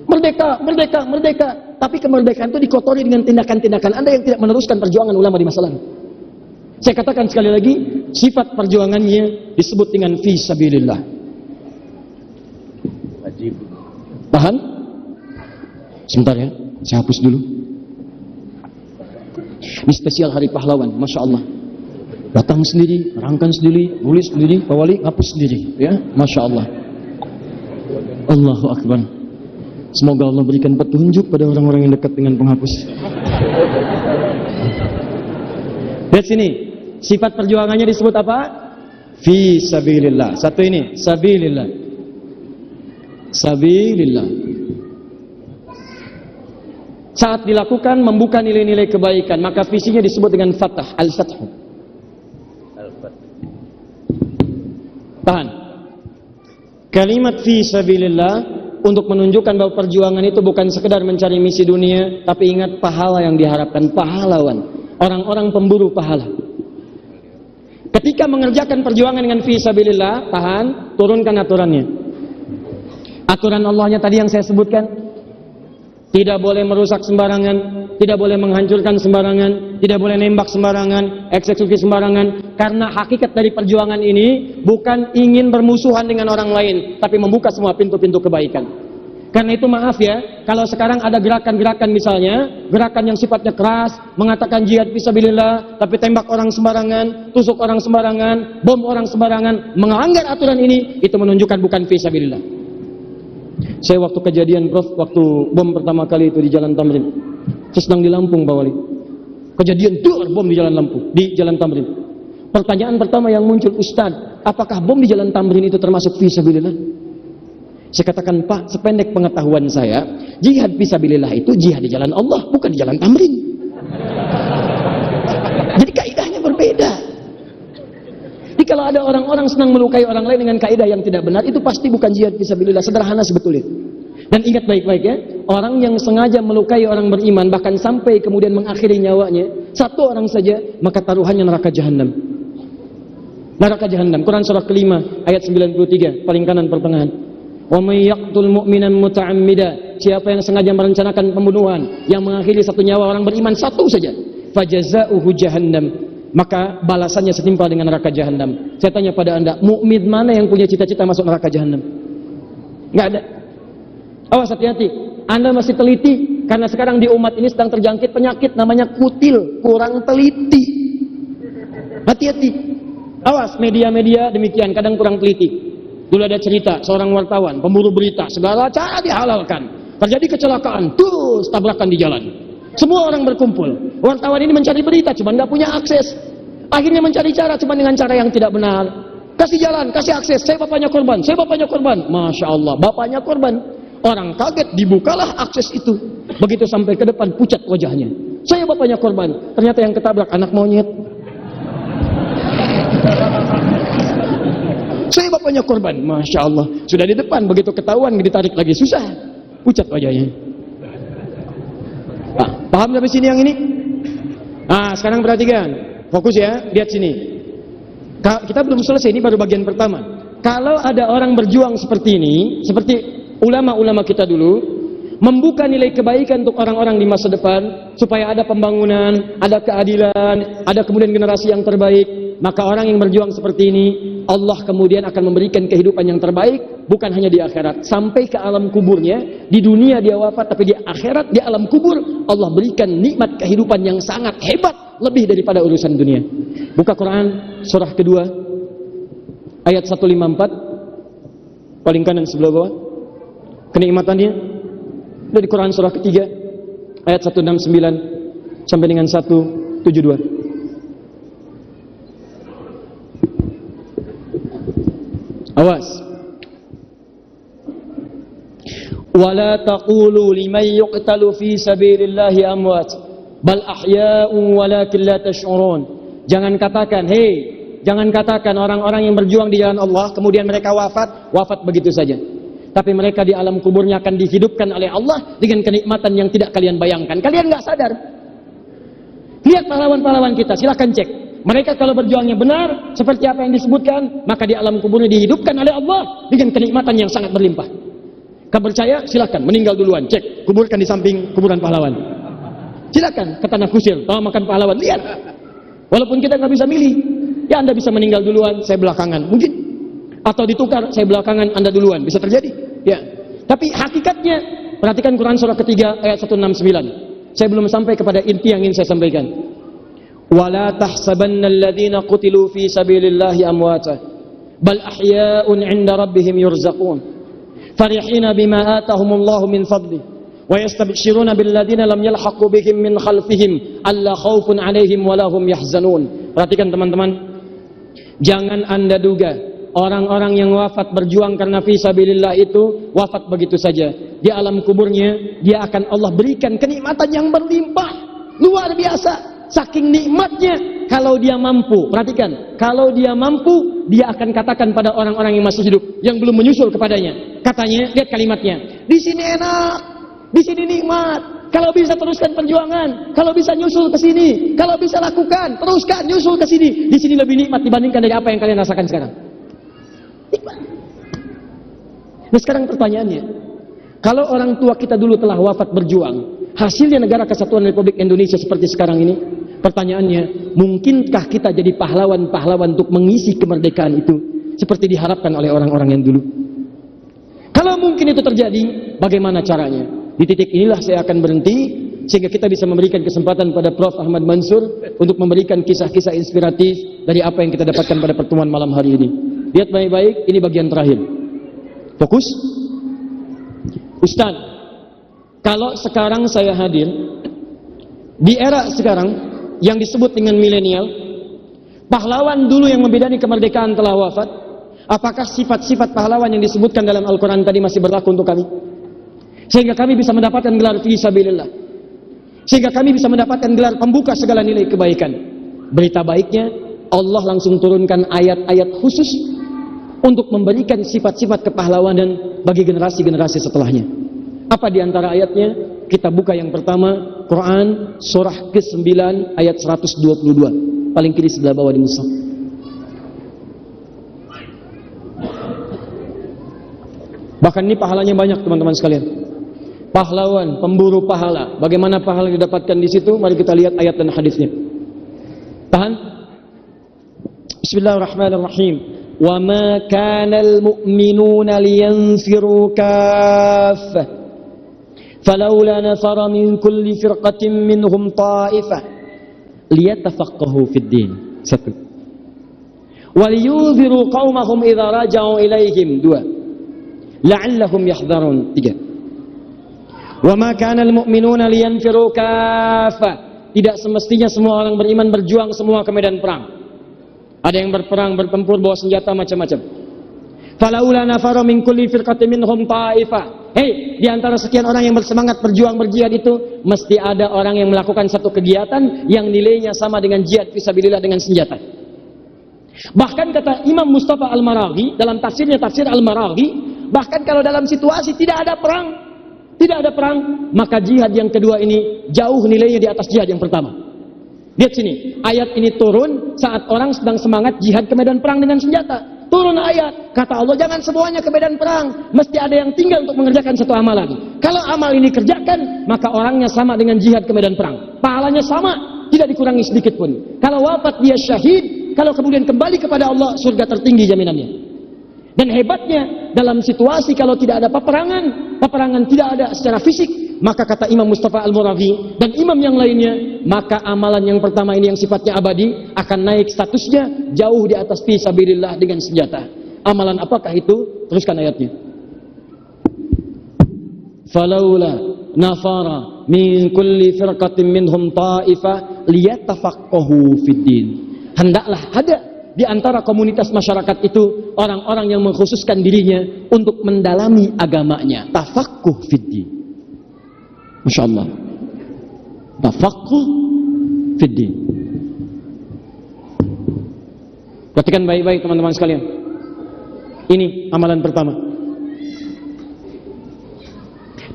Merdeka, merdeka, merdeka. Tapi kemerdekaan itu dikotori dengan tindakan-tindakan Anda yang tidak meneruskan perjuangan ulama di masa lalu. Saya katakan sekali lagi, sifat perjuangannya disebut dengan fi sabilillah. Tahan? Sebentar ya, saya hapus dulu. Ini spesial Hari Pahlawan, Masya Allah. Datang sendiri, rangkan sendiri, nulis sendiri, Pak Wali hapus sendiri, ya, Masya Allah. Allahu Akbar. Semoga Allah berikan petunjuk pada orang-orang yang dekat dengan penghapus. Lihat sini, sifat perjuangannya disebut apa? Fi sabilillah. Satu ini, sabilillah. Sabilillah. Saat dilakukan membuka nilai-nilai kebaikan, maka visinya disebut dengan Fatah, Al-Fathu. Tahan. Kalimat fi sabilillah untuk menunjukkan bahwa perjuangan itu bukan sekedar mencari misi dunia, tapi ingat pahala yang diharapkan, pahlawan, orang-orang pemburu pahala. Ketika mengerjakan perjuangan dengan fi sabilillah, tahan, turunkan aturannya. Aturan Allahnya tadi yang saya sebutkan. Tidak boleh merusak sembarangan, tidak boleh menghancurkan sembarangan, tidak boleh nembak sembarangan, eksekusi sembarangan. Karena hakikat dari perjuangan ini bukan ingin bermusuhan dengan orang lain, tapi membuka semua pintu-pintu kebaikan. Karena itu maaf ya, kalau sekarang ada gerakan-gerakan misalnya, gerakan yang sifatnya keras, mengatakan jihad fisabilillah, tapi tembak orang sembarangan, tusuk orang sembarangan, bom orang sembarangan, melanggar aturan ini, itu menunjukkan bukan fisabilillah. Saya waktu kejadian Prof, waktu bom pertama kali itu di Jalan Tamrin, saya sedang di Lampung Pak Wali. Kejadian bom di Jalan Lampung, di Jalan Tamrin. Pertanyaan pertama yang muncul, Ustaz, apakah bom di Jalan Tamrin itu termasuk fisabilillah? Saya katakan, Pak, sependek pengetahuan saya, jihad fisabilillah itu jihad di jalan Allah, bukan di Jalan Tamrin. Jadi kaidahnya berbeda. Jadi kalau ada orang-orang senang melukai orang lain dengan kaidah yang tidak benar, itu pasti bukan jihad fisabilillah. Sederhana sebetulnya. Dan ingat baik-baik ya, orang yang sengaja melukai orang beriman, bahkan sampai kemudian mengakhiri nyawanya, satu orang saja, maka taruhannya neraka jahanam. neraka jahanam. Quran surah kelima ayat 93 paling kanan pertengahan. Wa may yaqtul mu'minan muta'ammida, siapa yang sengaja merencanakan pembunuhan yang mengakhiri satu nyawa orang beriman satu saja, fajazauhu jahannam, maka balasannya setimpal dengan neraka jahanam. Saya tanya pada Anda, mukmin mana yang punya cita-cita masuk neraka jahanam? Enggak ada. Awas, hati-hati. Anda masih teliti karena sekarang di umat ini sedang terjangkit penyakit namanya kutil, kurang teliti. Hati-hati. Awas, media-media demikian kadang kurang teliti. Dulu ada cerita seorang wartawan, pemburu berita, segala cara dihalalkan. Terjadi kecelakaan, terus tabrakan di jalan. Semua orang berkumpul. Wartawan ini mencari berita, cuma nggak punya akses. Akhirnya mencari cara, cuma dengan cara yang tidak benar. Kasih jalan, kasih akses. Saya bapaknya korban, saya bapaknya korban. Masya Allah, bapaknya korban. Orang kaget, dibukalah akses itu. Begitu sampai ke depan, pucat wajahnya. Saya bapaknya korban. Ternyata yang ketabrak anak monyet. Saya bapaknya korban, Masya Allah. Sudah di depan, begitu ketahuan ditarik lagi, susah. Pucat wajahnya. Nah, paham sampai sini yang ini? Nah, sekarang perhatikan. Fokus ya, lihat sini. Kita belum selesai, ini baru bagian pertama. Kalau ada orang berjuang seperti ini, seperti ulama-ulama kita dulu, membuka nilai kebaikan untuk orang-orang di masa depan, supaya ada pembangunan, ada keadilan, ada kemudian generasi yang terbaik, maka orang yang berjuang seperti ini, Allah kemudian akan memberikan kehidupan yang terbaik, bukan hanya di akhirat, sampai ke alam kuburnya. Di dunia dia wafat, tapi di akhirat, di alam kubur, Allah berikan nikmat kehidupan yang sangat hebat, lebih daripada urusan dunia. Buka Quran surah kedua ayat 154 paling kanan sebelah bawah. Kenikmatannya dari Quran surah ketiga ayat 169 sampai dengan 172. Awas. Wala taqulu liman yuqtalu fi sabilillahi amwat bal ahya'un walakin la tash'urun. Jangan katakan, jangan katakan orang-orang yang berjuang di jalan Allah kemudian mereka wafat begitu saja. Tapi mereka di alam kuburnya akan dihidupkan oleh Allah dengan kenikmatan yang tidak kalian bayangkan. Kalian nggak sadar. Lihat pahlawan-pahlawan kita, silakan cek. Mereka kalau berjuangnya benar, seperti apa yang disebutkan, maka di alam kuburnya dihidupkan oleh Allah dengan kenikmatan yang sangat berlimpah. Kamu percaya? Silakan, meninggal duluan, cek, kuburkan di samping kuburan pahlawan. Silakan, ke tanah kusir, tahu makan pahlawan, lihat. Walaupun kita nggak bisa milih, ya Anda bisa meninggal duluan, saya belakangan, mungkin. Atau ditukar, saya belakangan, Anda duluan, bisa terjadi. Ya. Tapi hakikatnya, perhatikan Quran surah ketiga ayat 169. Saya belum sampai kepada inti yang ingin saya sampaikan. وَلَا تَحْسَبَنَّ الَّذِينَ قُتِلُوا فِي سَبِيلِ اللَّهِ أَمْوَاتًا بَلْ أَحْيَاءٌ عِنْدَ رَبِّهِمْ يُرْزَقُونَ فَرِحِينَ بِمَا آتَاهُمُ اللَّهُ مِنْ فَضْلِهِ وَيَسْتَبْشِرُونَ بِالَّذِينَ لَمْ يَلْحَقُوا بِهِمْ مِنْ خَلْفِهِمْ أَلَّا خَوْفٌ عَلَيْهِمْ وَلَا هُمْ يَحْزَنُونَ. Perhatikan teman-teman, jangan Anda duga orang-orang yang wafat berjuang karena fisabilillah itu wafat begitu saja. Di alam kuburnya dia akan Allah berikan kenikmatan yang berlimpah, luar biasa. Saking nikmatnya, kalau dia mampu, perhatikan, kalau dia mampu, dia akan katakan pada orang-orang yang masih hidup, yang belum menyusul kepadanya. Katanya, lihat kalimatnya, di sini enak, di sini nikmat. Kalau bisa teruskan perjuangan, kalau bisa nyusul ke sini, kalau bisa lakukan, teruskan nyusul ke sini. Di sini lebih nikmat dibandingkan dari apa yang kalian rasakan sekarang. Nikmat. Nah sekarang pertanyaannya, kalau orang tua kita dulu telah wafat berjuang, hasilnya negara kesatuan Republik Indonesia seperti sekarang ini, pertanyaannya, mungkinkah kita jadi pahlawan-pahlawan untuk mengisi kemerdekaan itu seperti diharapkan oleh orang-orang yang dulu? Kalau mungkin itu terjadi, bagaimana caranya? Di titik inilah saya akan berhenti, sehingga kita bisa memberikan kesempatan pada Prof. Ahmad Mansur untuk memberikan kisah-kisah inspiratif dari apa yang kita dapatkan pada pertemuan malam hari ini. Lihat baik-baik, ini bagian terakhir. Fokus. Ustaz, kalau sekarang saya hadir, di era sekarang, yang disebut dengan milenial, pahlawan dulu yang membidani kemerdekaan telah wafat. Apakah sifat-sifat pahlawan yang disebutkan dalam Al-Quran tadi masih berlaku untuk kami? Sehingga kami bisa mendapatkan gelar fisabilillah. Sehingga kami bisa mendapatkan gelar pembuka segala nilai kebaikan. Berita baiknya, Allah langsung turunkan ayat-ayat khusus untuk memberikan sifat-sifat kepahlawanan bagi generasi-generasi setelahnya. Apa di antara ayatnya? Kita buka yang pertama, Quran surah ke-9 ayat 122, paling kiri sebelah bawah di mushaf. Bahkan ini pahalanya banyak teman-teman sekalian. Pahlawan, pemburu pahala. Bagaimana pahala didapatkan di situ? Mari kita lihat ayat dan hadisnya. Tahan. Bismillahirrahmanirrahim. Wa ma kana al-mu'minuna liyanfiru kaffah. Falawla nafara min kulli firqatin minhum ta'ifah liyatafaqahu fid din. Satu. Waliyunziru qaumahum idza raja'u ilaihim. Dua. La'allahum yahdharun. Tiga. Wa ma kana al-mu'minuna liyanfiru kaffah. Tidak semestinya semua orang beriman berjuang semua ke medan perang. Ada yang berperang, bertempur, bawa senjata macam-macam. Falaula nafara min kulli firqatin minhum ta'ifah. Hei, di antara sekian orang yang bersemangat berjuang berjihad itu mesti ada orang yang melakukan satu kegiatan yang nilainya sama dengan jihad fisabilillah dengan senjata. Bahkan kata Imam Mustafa Al-Maraghi dalam tafsirnya tafsir Al-Maraghi, bahkan kalau dalam situasi tidak ada perang, maka jihad yang kedua ini jauh nilainya di atas jihad yang pertama. Lihat sini, ayat ini turun saat orang sedang semangat jihad ke medan perang dengan senjata. Turun ayat, kata Allah jangan semuanya ke medan perang, mesti ada yang tinggal untuk mengerjakan satu amalan. Kalau amal ini kerjakan, maka orangnya sama dengan jihad ke medan perang. Pahalanya sama, tidak dikurangi sedikit pun. Kalau wafat dia syahid, kalau kemudian kembali kepada Allah, surga tertinggi jaminannya. Dan hebatnya dalam situasi kalau tidak ada peperangan tidak ada secara fisik, maka kata Imam Mustafa Al-Maraghi dan imam yang lainnya, maka amalan yang pertama ini yang sifatnya abadi akan naik statusnya jauh di atas fisabilillah dengan senjata. Amalan apakah itu? Teruskan ayatnya. Falaula nafara min kulli firqatin minhum ta'ifah liyatafaqahu fid din. Hendaklah ada di antara komunitas masyarakat itu orang-orang yang mengkhususkan dirinya untuk mendalami agamanya. Tafaqquh fid din. Masya Allah. Tafaqquh fid din. Perhatikan baik-baik teman-teman sekalian. Ini amalan pertama.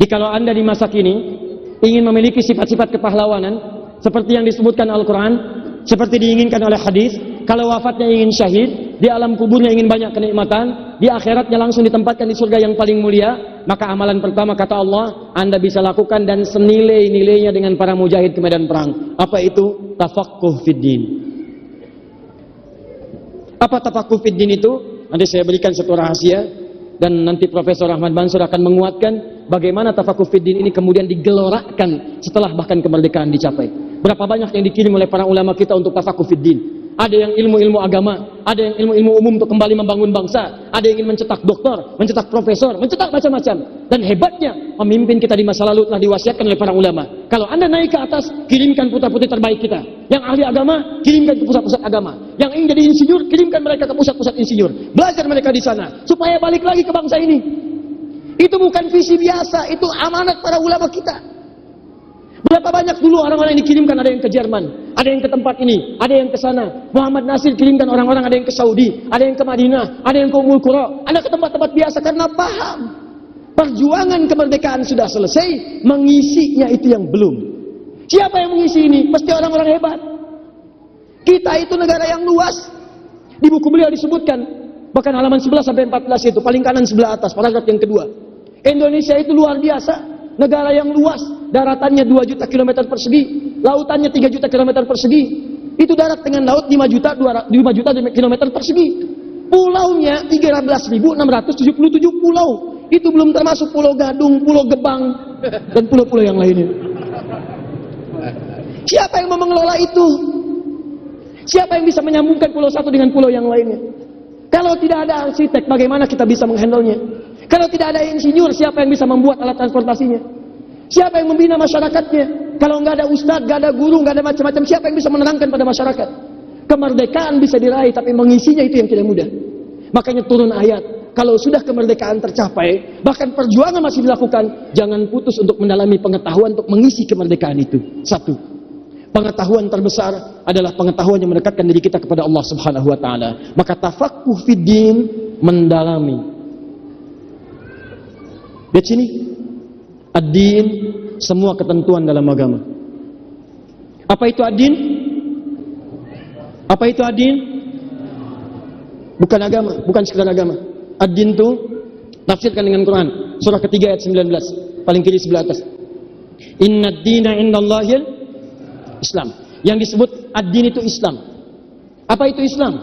Jadi kalau Anda di masa kini ingin memiliki sifat-sifat kepahlawanan seperti yang disebutkan Al-Quran, seperti diinginkan oleh hadis, kalau wafatnya ingin syahid, di alam kuburnya ingin banyak kenikmatan, di akhiratnya langsung ditempatkan di surga yang paling mulia, maka amalan pertama kata Allah, Anda bisa lakukan dan senilai-nilainya dengan para mujahid ke medan perang. Apa itu? Tafaqquh fid din. Apa tafaqquh fid din itu? Nanti saya berikan satu rahasia dan nanti Profesor Ahmad Mansur akan menguatkan bagaimana tafaqquh fid din ini kemudian digelorakan setelah bahkan kemerdekaan dicapai. Berapa banyak yang dikirim oleh para ulama kita untuk tafaqquh fid din. Ada yang ilmu-ilmu agama, ada yang ilmu-ilmu umum untuk kembali membangun bangsa, ada yang ingin mencetak doktor, mencetak profesor, mencetak macam-macam. Dan hebatnya, pemimpin kita di masa lalu telah diwasiatkan oleh para ulama. Kalau Anda naik ke atas, kirimkan putra-putri terbaik kita. Yang ahli agama, kirimkan ke pusat-pusat agama. Yang ingin jadi insinyur, kirimkan mereka ke pusat-pusat insinyur. Belajar mereka di sana, supaya balik lagi ke bangsa ini. Itu bukan visi biasa, itu amanat para ulama kita. Berapa banyak dulu orang-orang yang dikirimkan, ada yang ke Jerman, ada yang ke tempat ini, ada yang ke sana. Muhammad Nasir kirimkan orang-orang, ada yang ke Saudi, ada yang ke Madinah, ada yang ke Ummul Qura, ada ke tempat-tempat biasa karena paham. Perjuangan kemerdekaan sudah selesai, mengisinya itu yang belum. Siapa yang mengisi ini? Mesti orang-orang hebat. Kita itu negara yang luas. Di buku beliau disebutkan, bahkan halaman 11 sampai 14 itu, paling kanan sebelah atas, paragraf yang kedua. Indonesia itu luar biasa. Negara yang luas, daratannya 2 juta kilometer persegi, lautannya 3 juta kilometer persegi. Itu darat dengan laut 5 juta kilometer persegi. Pulaunya 13.677 pulau. Itu belum termasuk Pulau Gadung, Pulau Gebang, dan pulau-pulau yang lainnya. Siapa yang mau mengelola itu? Siapa yang bisa menyambungkan pulau satu dengan pulau yang lainnya? Kalau tidak ada arsitek, bagaimana kita bisa menghandlenya? Kalau tidak ada insinyur, siapa yang bisa membuat alat transportasinya? Siapa yang membina masyarakatnya? Kalau nggak ada ustadz, nggak ada guru, nggak ada macam-macam, siapa yang bisa menerangkan pada masyarakat? Kemerdekaan bisa diraih, tapi mengisinya itu yang tidak mudah. Makanya turun ayat, kalau sudah kemerdekaan tercapai, bahkan perjuangan masih dilakukan, jangan putus untuk mendalami pengetahuan untuk mengisi kemerdekaan itu. Satu, pengetahuan terbesar adalah pengetahuan yang mendekatkan diri kita kepada Allah Subhanahu wa taala. Maka tafaqquh fid din, mendalami. Lihat sini, ad-din, semua ketentuan dalam agama. Apa itu ad-din? Apa itu ad-din? Bukan agama, bukan sekedar agama. Ad-din itu Tafsirkan dengan Quran. Surah ketiga ayat 19. Paling kiri sebelah atas. Inna ad-dina indallahil Islam. Yang disebut ad-din itu Islam. Apa itu Islam?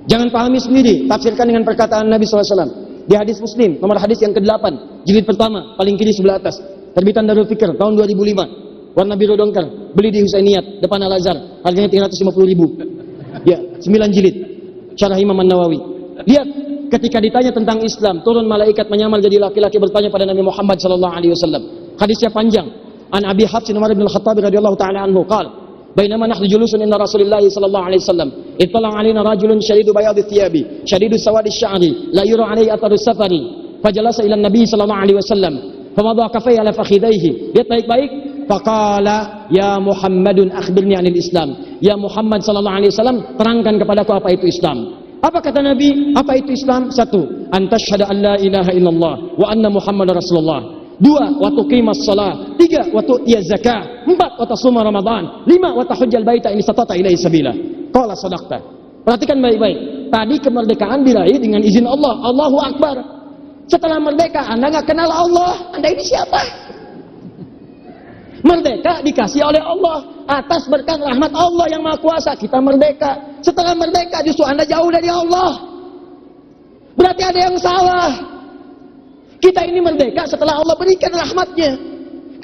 Jangan pahami sendiri. Tafsirkan dengan perkataan Nabi SAW. Di hadis Muslim, nomor hadis yang ke-8, jilid pertama, paling kiri sebelah atas. Terbitan Darul Fikr, tahun 2005. Warna biru dongker. Beli di Husainiyat, depan Al-Azhar. Harganya 350.000. Ya, 9 jilid. Syarah Imam An-Nawawi. Lihat, ketika ditanya tentang Islam, turun malaikat menyamar jadi laki-laki bertanya pada Nabi Muhammad SAW. Hadisnya panjang. An Abi Hafs Umar bin Al-Khattab radhiyallahu ta'ala anhu qala bainama nahnu julusun inda Rasulillah sallallahu alaihi wasallam ittala alaina rajulun shadidu bayadi thiyabi shadidu sawadi sya'ri la yura alaihi atharu safari fajalasa ila Nabi sallallahu alaihi wasallam famadha kafai ala fakhidaihi. Lihat baik-baik. Faqala ya Muhammadun akhbirni anil Islam. Ya Muhammad sallallahu alaihi wasallam, terangkan kepadaku apa itu Islam. Apa kata Nabi? Apa itu Islam? 1. Antashhadu an la ilaha illallah wa anna Muhammadar Rasulullah. 2. Wa tuqimas shalah. 3. Wa tu'tiyaz zakah. 4. Wa tasuma Ramadan. 5. Wa tahujjal baita in istata'ta ilaihi sabila. Qala sadaqta. Perhatikan baik-baik. Tadi kemerdekaan diraih dengan izin Allah. Allahu Akbar. Setelah merdeka Anda enggak kenal Allah. Anda ini siapa? Merdeka dikasih oleh Allah atas berkat rahmat Allah yang Maha Kuasa. Kita merdeka. Setelah merdeka justru Anda jauh dari Allah. Berarti ada yang salah. Kita ini merdeka setelah Allah berikan rahmatnya.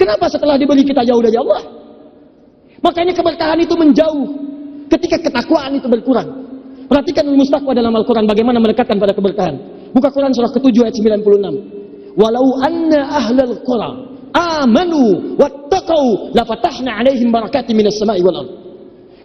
Kenapa setelah diberi kita jauh dari Allah? Makanya keberkahan itu menjauh ketika ketakwaan itu berkurang. Perhatikan mustaqwa dalam Al-Quran bagaimana mendekatkan pada keberkahan. Buka Quran surah ke-7 ayat 96. Walau anna ahlal qura amanu wattaqau lafatahna alaihim barakatim minas sama'i wal ardh.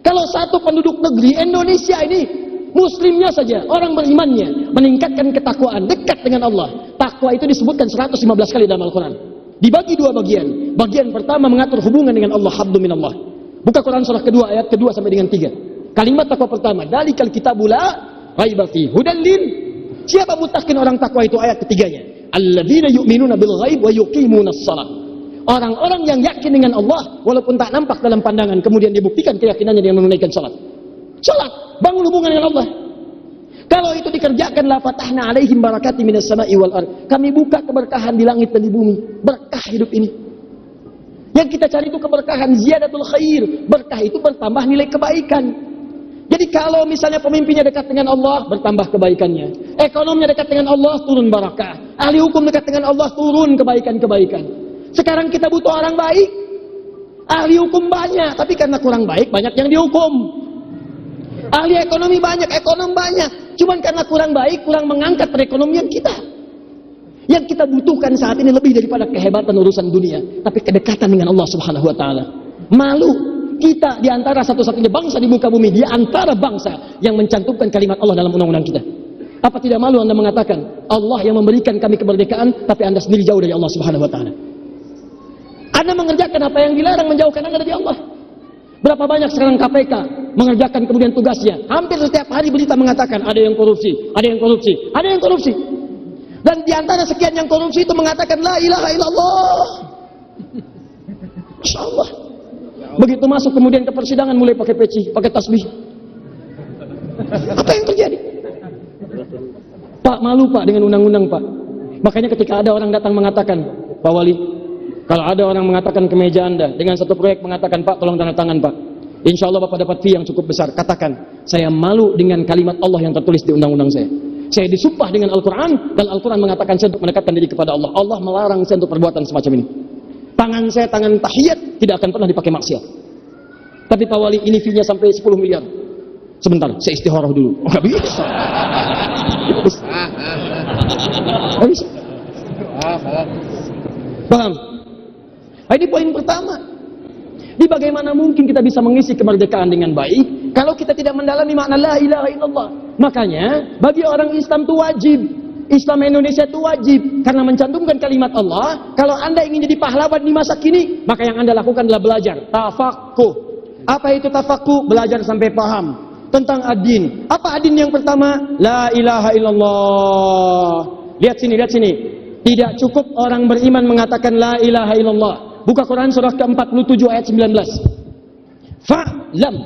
Kalau satu penduduk negeri Indonesia ini muslimnya saja, orang berimannya meningkatkan ketakwaan, dekat dengan Allah. Takwa itu disebutkan 115 kali dalam Al-Quran. Dibagi 2 bagian. Bagian pertama mengatur hubungan dengan Allah, hablu minallah. Buka Quran surah kedua ayat kedua sampai dengan 3. Kalimat takwa pertama, dalikal kitabula raiba fi hudal lil. Siapa mutakin orang takwa itu? Ayat ketiganya. Alladzina yu'minuna bil ghaib wa yuqimunas shalah. Orang-orang yang yakin dengan Allah walaupun tak nampak dalam pandangan, kemudian dibuktikan keyakinannya dengan menunaikan salat. Salat, bangun hubungan dengan Allah. Kalau itu dikerjakan, la fatahna alaihim barakati minas sama'i wal ardh. Kami buka keberkahan di langit dan di bumi. Berkah hidup ini. Yang kita cari itu keberkahan, ziyadatul khair. Berkah itu bertambah nilai kebaikan. Jadi kalau misalnya pemimpinnya dekat dengan Allah, bertambah kebaikannya. Ekonominya dekat dengan Allah, turun barakah. Ahli hukum dekat dengan Allah, turun kebaikan-kebaikan. Sekarang kita butuh orang baik. Ahli hukum banyak, tapi karena kurang baik, banyak yang dihukum. Ahli ekonomi banyak, ekonom banyak. Cuman karena kurang baik, kurang mengangkat perekonomian kita. Yang kita butuhkan saat ini lebih daripada kehebatan urusan dunia, tapi kedekatan dengan Allah Subhanahu wa taala. Malu kita di antara satu-satunya bangsa di muka bumi, di antara bangsa yang mencantumkan kalimat Allah dalam undang-undang kita. Apa tidak malu Anda mengatakan Allah yang memberikan kami kemerdekaan, tapi Anda sendiri jauh dari Allah Subhanahu wa taala? Anda mengerjakan apa yang dilarang, menjauhkan Anda dari Allah. Berapa banyak sekarang KPK mengerjakan kemudian tugasnya. Hampir setiap hari berita mengatakan ada yang korupsi, ada yang korupsi, ada yang korupsi. Dan di antara sekian yang korupsi itu mengatakan la ilaha illallah. Masya Allah. Begitu masuk kemudian ke persidangan mulai pakai peci, pakai tasbih. Apa yang terjadi? Pak, malu Pak dengan undang-undang Pak. Makanya ketika ada orang datang mengatakan, Pak Wali, kalau ada orang mengatakan ke meja Anda dengan satu proyek mengatakan, Pak tolong tanda tangan Pak, insya Allah Bapak dapat fee yang cukup besar. Katakan, saya malu dengan kalimat Allah yang tertulis di undang-undang saya. Saya disumpah dengan Al-Quran, dan Al-Quran mengatakan saya untuk mendekatkan diri kepada Allah. Allah melarang saya untuk perbuatan semacam ini. Tangan saya, tangan tahiyat, tidak akan pernah dipakai maksiat. Tapi Pak Wali, ini fee-nya sampai 10 miliar. Sebentar, saya istikharah dulu. Oh, nggak bisa. Nggak bisa. Paham? Ini poin pertama. Di bagaimana mungkin kita bisa mengisi kemerdekaan dengan baik kalau kita tidak mendalami makna la ilaha illallah. Makanya bagi orang Islam itu wajib, Islam Indonesia itu wajib, karena mencantumkan kalimat Allah. Kalau Anda ingin jadi pahlawan di masa kini, maka yang Anda lakukan adalah belajar tafaqquh. Apa itu tafaqquh? Belajar sampai paham tentang ad-din. Apa ad-din yang pertama? La ilaha illallah. Lihat sini, lihat sini. Tidak cukup orang beriman mengatakan la ilaha illallah. Buka Quran surah ke-47 ayat 19. Fa'lam.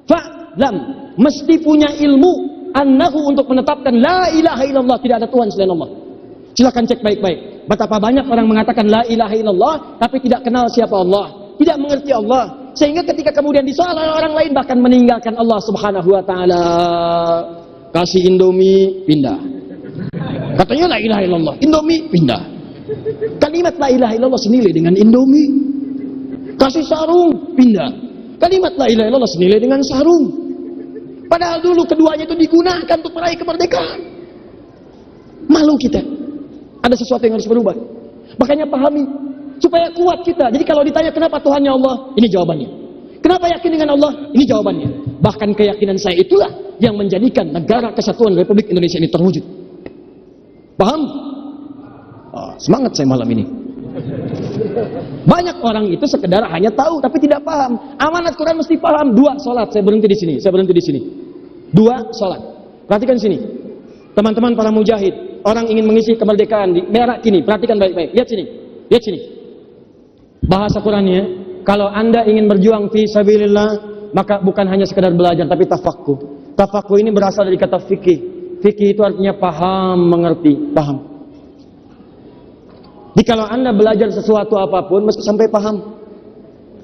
Fa'lam. Mesti punya ilmu annahu untuk menetapkan la ilaha illallah, tidak ada Tuhan selain Allah. Silakan cek baik-baik. Betapa banyak orang mengatakan la ilaha illallah tapi tidak kenal siapa Allah, tidak mengerti Allah, sehingga ketika kemudian disoal oleh orang lain bahkan meninggalkan Allah Subhanahu wa taala. Kasih Indomie pindah. Katanya la ilaha illallah, Indomie pindah. Kalimat la ilaha illallah senilai dengan Indomie. Kasih sarung pindah. Kalimat la ilaha illallah senilai dengan sarung. Padahal dulu keduanya itu digunakan untuk meraih kemerdekaan. Malu kita. Ada sesuatu yang harus berubah. Makanya pahami supaya kuat kita. Jadi kalau ditanya kenapa Tuhannya Allah, ini jawabannya. Kenapa yakin dengan Allah? Ini jawabannya. Bahkan keyakinan saya itulah yang menjadikan negara kesatuan Republik Indonesia ini terwujud. Paham? Semangat saya malam ini. Banyak orang itu sekedar hanya tahu tapi tidak paham. Amanat Quran mesti paham. 2 salat. Saya berhenti di sini. 2 salat. Perhatikan sini. Teman-teman para mujahid, orang ingin mengisi kemerdekaan di merah kini. Perhatikan baik-baik. Lihat sini. Bahasa Qurannya, kalau Anda ingin berjuang fi sabilillah, maka bukan hanya sekedar belajar tapi tafaqquh. Tafaqquh ini berasal dari kata fikih. Fikih itu artinya paham, mengerti, paham. Jadi kalau Anda belajar sesuatu apapun mesti sampai paham,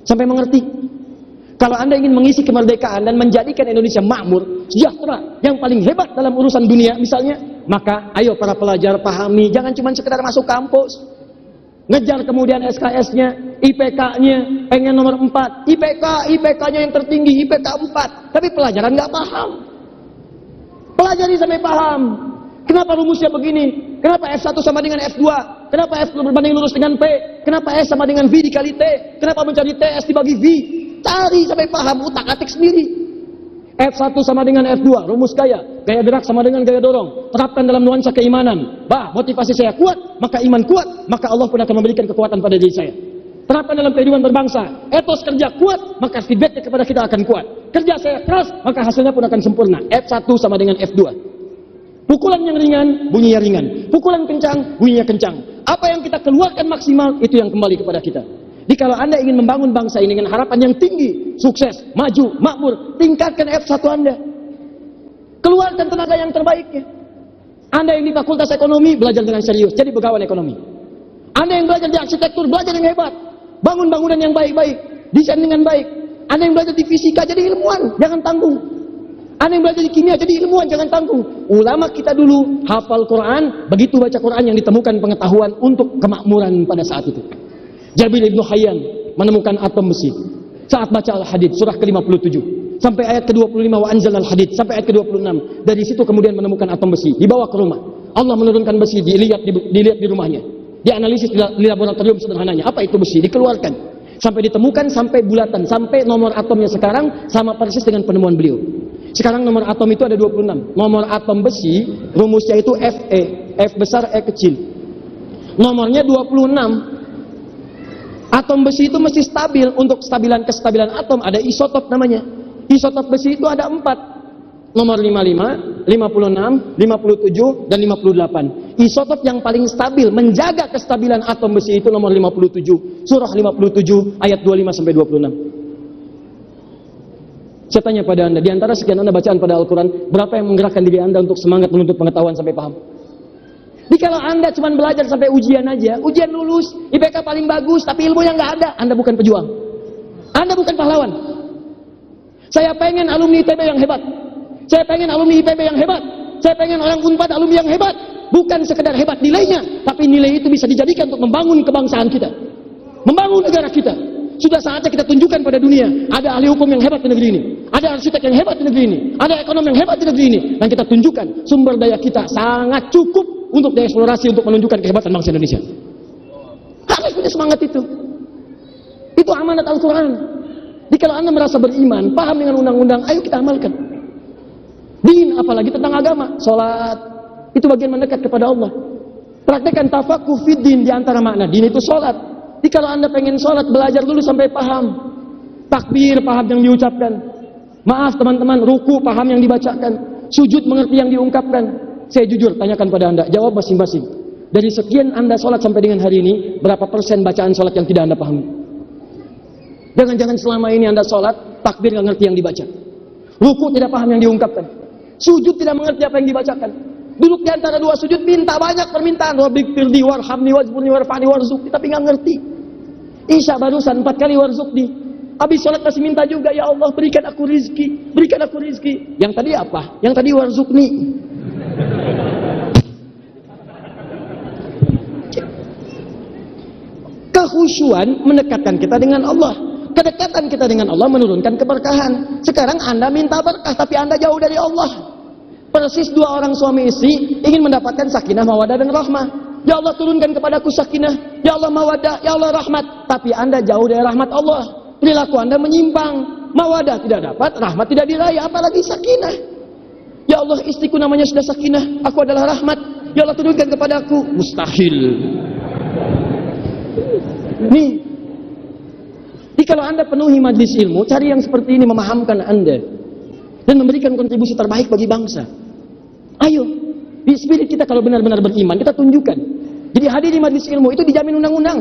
sampai mengerti. Kalau Anda ingin mengisi kemerdekaan dan menjadikan Indonesia makmur, sejahtera, yang paling hebat dalam urusan dunia misalnya, maka ayo para pelajar pahami, jangan cuma sekedar masuk kampus. Ngejar kemudian SKS-nya, IPK-nya, pengen nomor 4, IPK-nya yang tertinggi, IPK 4, tapi pelajaran nggak paham. Pelajari sampai paham. Kenapa rumusnya begini? Kenapa F1 sama dengan F2? Kenapa F berbanding lurus dengan P? Kenapa S sama dengan V dikali T? Kenapa mencari TS dibagi V? Cari sampai paham, utak-atik sendiri. F1 sama dengan F2, rumus gaya gerak sama dengan gaya dorong. Terapkan dalam nuansa keimanan. Motivasi saya kuat, maka iman kuat, maka Allah pun akan memberikan kekuatan pada diri saya. Terapkan dalam kehidupan berbangsa. Etos kerja kuat, maka feedbacknya kepada kita akan kuat. Kerja saya keras, maka hasilnya pun akan sempurna. F1 sama dengan F2. Pukulan yang ringan, bunyinya ringan. Pukulan kencang, bunyinya kencang. Apa yang kita keluarkan maksimal, itu yang kembali kepada kita. Jadi kalau Anda ingin membangun bangsa ini dengan harapan yang tinggi, sukses, maju, makmur, tingkatkan F1 Anda. Keluarkan tenaga yang terbaiknya. Anda yang di fakultas ekonomi, belajar dengan serius, jadi pegawai ekonomi. Anda yang belajar di arsitektur, belajar yang hebat. Bangun bangunan yang baik-baik, desain dengan baik. Anda yang belajar di fisika, jadi ilmuwan, jangan tanggung. Anda yang belajar di kimia, jadi ilmuwan, jangan tanggung. Ulama kita dulu hafal Quran, begitu baca Quran yang ditemukan pengetahuan untuk kemakmuran pada saat itu. Jabir ibn Hayyan menemukan atom besi saat baca Al-Hadid surah ke-57 sampai ayat ke-25 wa anzal al-hadid sampai ayat ke-26. Dari situ kemudian menemukan atom besi, dibawa ke rumah. Allah menurunkan besi, dilihat di rumahnya. Dianalisis di laboratorium sederhananya. Apa itu besi? Dikeluarkan. Sampai ditemukan sampai bulatan, sampai nomor atomnya sekarang sama persis dengan penemuan beliau. Sekarang nomor atom itu ada 26. Nomor atom besi rumusnya itu Fe, F besar E kecil. Nomornya 26. Atom besi itu mesti stabil. Untuk kestabilan atom ada isotop namanya. Isotop besi itu ada 4. Nomor 55, 56, 57, dan 58. Isotop yang paling stabil menjaga kestabilan atom besi itu nomor 57. Surah 57 ayat 25 sampai 26. Saya tanya pada Anda, di antara sekian Anda bacaan pada Al-Quran, berapa yang menggerakkan diri Anda untuk semangat menuntut pengetahuan sampai paham? Jadi kalau Anda cuma belajar sampai ujian aja, ujian lulus, IPK paling bagus, tapi ilmunya nggak ada, Anda bukan pejuang. Anda bukan pahlawan. Saya pengen alumni ITB yang hebat. Saya pengen alumni IPB yang hebat. Saya pengen orang Unpad alumni yang hebat. Bukan sekedar hebat nilainya, tapi nilai itu bisa dijadikan untuk membangun kebangsaan kita. Membangun negara kita. Sudah saatnya kita tunjukkan pada dunia, ada ahli hukum yang hebat di negeri ini, ada arsitek yang hebat di negeri ini, ada ekonom yang hebat di negeri ini, dan kita tunjukkan sumber daya kita sangat cukup untuk dieksplorasi untuk menunjukkan kehebatan bangsa Indonesia. Harus punya semangat itu. Itu amanat Al-Quran. Jadi kalau Anda merasa beriman, paham dengan undang-undang, ayo kita amalkan. Din, apalagi tentang agama, sholat, itu bagian mendekat kepada Allah. Praktekkan tafaqquh fid din, di antara makna din itu sholat. Jadi kalau Anda pengen sholat, belajar dulu sampai paham. Takbir, paham yang diucapkan. Maaf teman-teman, ruku, paham yang dibacakan. Sujud, mengerti yang diungkapkan. Saya jujur, tanyakan pada Anda, jawab masing-masing. Dari sekian Anda sholat sampai dengan hari ini, berapa persen bacaan sholat yang tidak Anda pahami? Jangan-jangan selama ini Anda sholat, takbir nggak ngerti yang dibaca. Ruku tidak paham yang diungkapkan. Sujud tidak mengerti apa yang dibacakan. Duduk di antara dua sujud minta banyak permintaan. Rabbighfirli warhamni wajburni warfa'ni warzuqni, tapi nggak ngerti. Isya barusan 4 kali warzuqni. Habis sholat masih minta juga, ya Allah berikan aku rizki, berikan aku rizki. Yang tadi apa? Yang tadi warzuqni. Kehusyuan mendekatkan kita dengan Allah. Kedekatan kita dengan Allah menurunkan keberkahan. Sekarang Anda minta berkah, tapi Anda jauh dari Allah. Persis dua orang suami istri ingin mendapatkan sakinah, mawadah, dan rahmah. Ya Allah turunkan kepadaku sakinah, ya Allah mawadah, ya Allah rahmat. Tapi Anda jauh dari rahmat Allah. Perilaku Anda menyimpang. Mawadah tidak dapat, rahmat tidak diraih, apalagi sakinah. Ya Allah istriku namanya sudah sakinah, aku adalah rahmat. Ya Allah turunkan kepadaku. Mustahil. Nih. Jadi kalau Anda penuhi majlis ilmu, cari yang seperti ini memahamkan Anda dan memberikan kontribusi terbaik bagi bangsa. Ayo, di spirit kita kalau benar-benar beriman, kita tunjukkan. Jadi hadir di majlis ilmu itu dijamin undang-undang.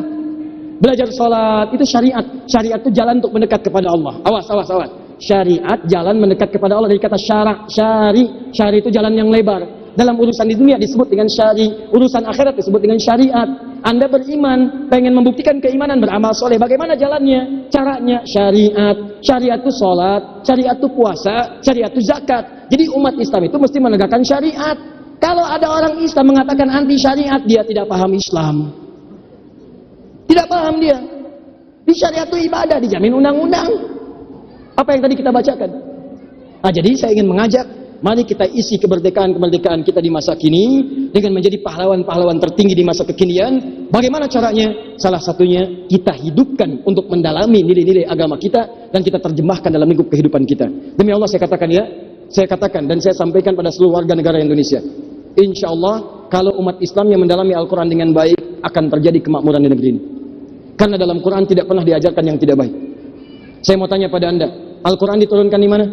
Belajar sholat itu syariat. Syariat itu jalan untuk mendekat kepada Allah. Awas. Syariat jalan mendekat kepada Allah. Dari kata syari. Syari itu jalan yang lebar. Dalam urusan di dunia disebut dengan syari. Urusan akhirat disebut dengan syariat. Anda beriman, pengen membuktikan keimanan, beramal soleh. Bagaimana jalannya? Caranya syariat. Syariat itu sholat, syariat itu puasa, syariat itu zakat. Jadi umat Islam itu mesti menegakkan syariat. Kalau ada orang Islam mengatakan anti syariat, dia tidak paham Islam. Tidak paham dia. Di syariat itu ibadah, dijamin undang-undang. Apa yang tadi kita bacakan? Nah, jadi saya ingin mengajak, mari kita isi kemerdekaan kita di masa kini dengan menjadi pahlawan-pahlawan tertinggi di masa kekinian. Bagaimana caranya? Salah satunya kita hidupkan untuk mendalami nilai-nilai agama kita dan kita terjemahkan dalam lingkup kehidupan kita. Demi Allah saya katakan dan saya sampaikan pada seluruh warga negara Indonesia. Insya Allah kalau umat Islam yang mendalami Al-Quran dengan baik akan terjadi kemakmuran di negeri ini. Karena dalam Quran tidak pernah diajarkan yang tidak baik. Saya mau tanya pada Anda, Al-Quran diturunkan di mana?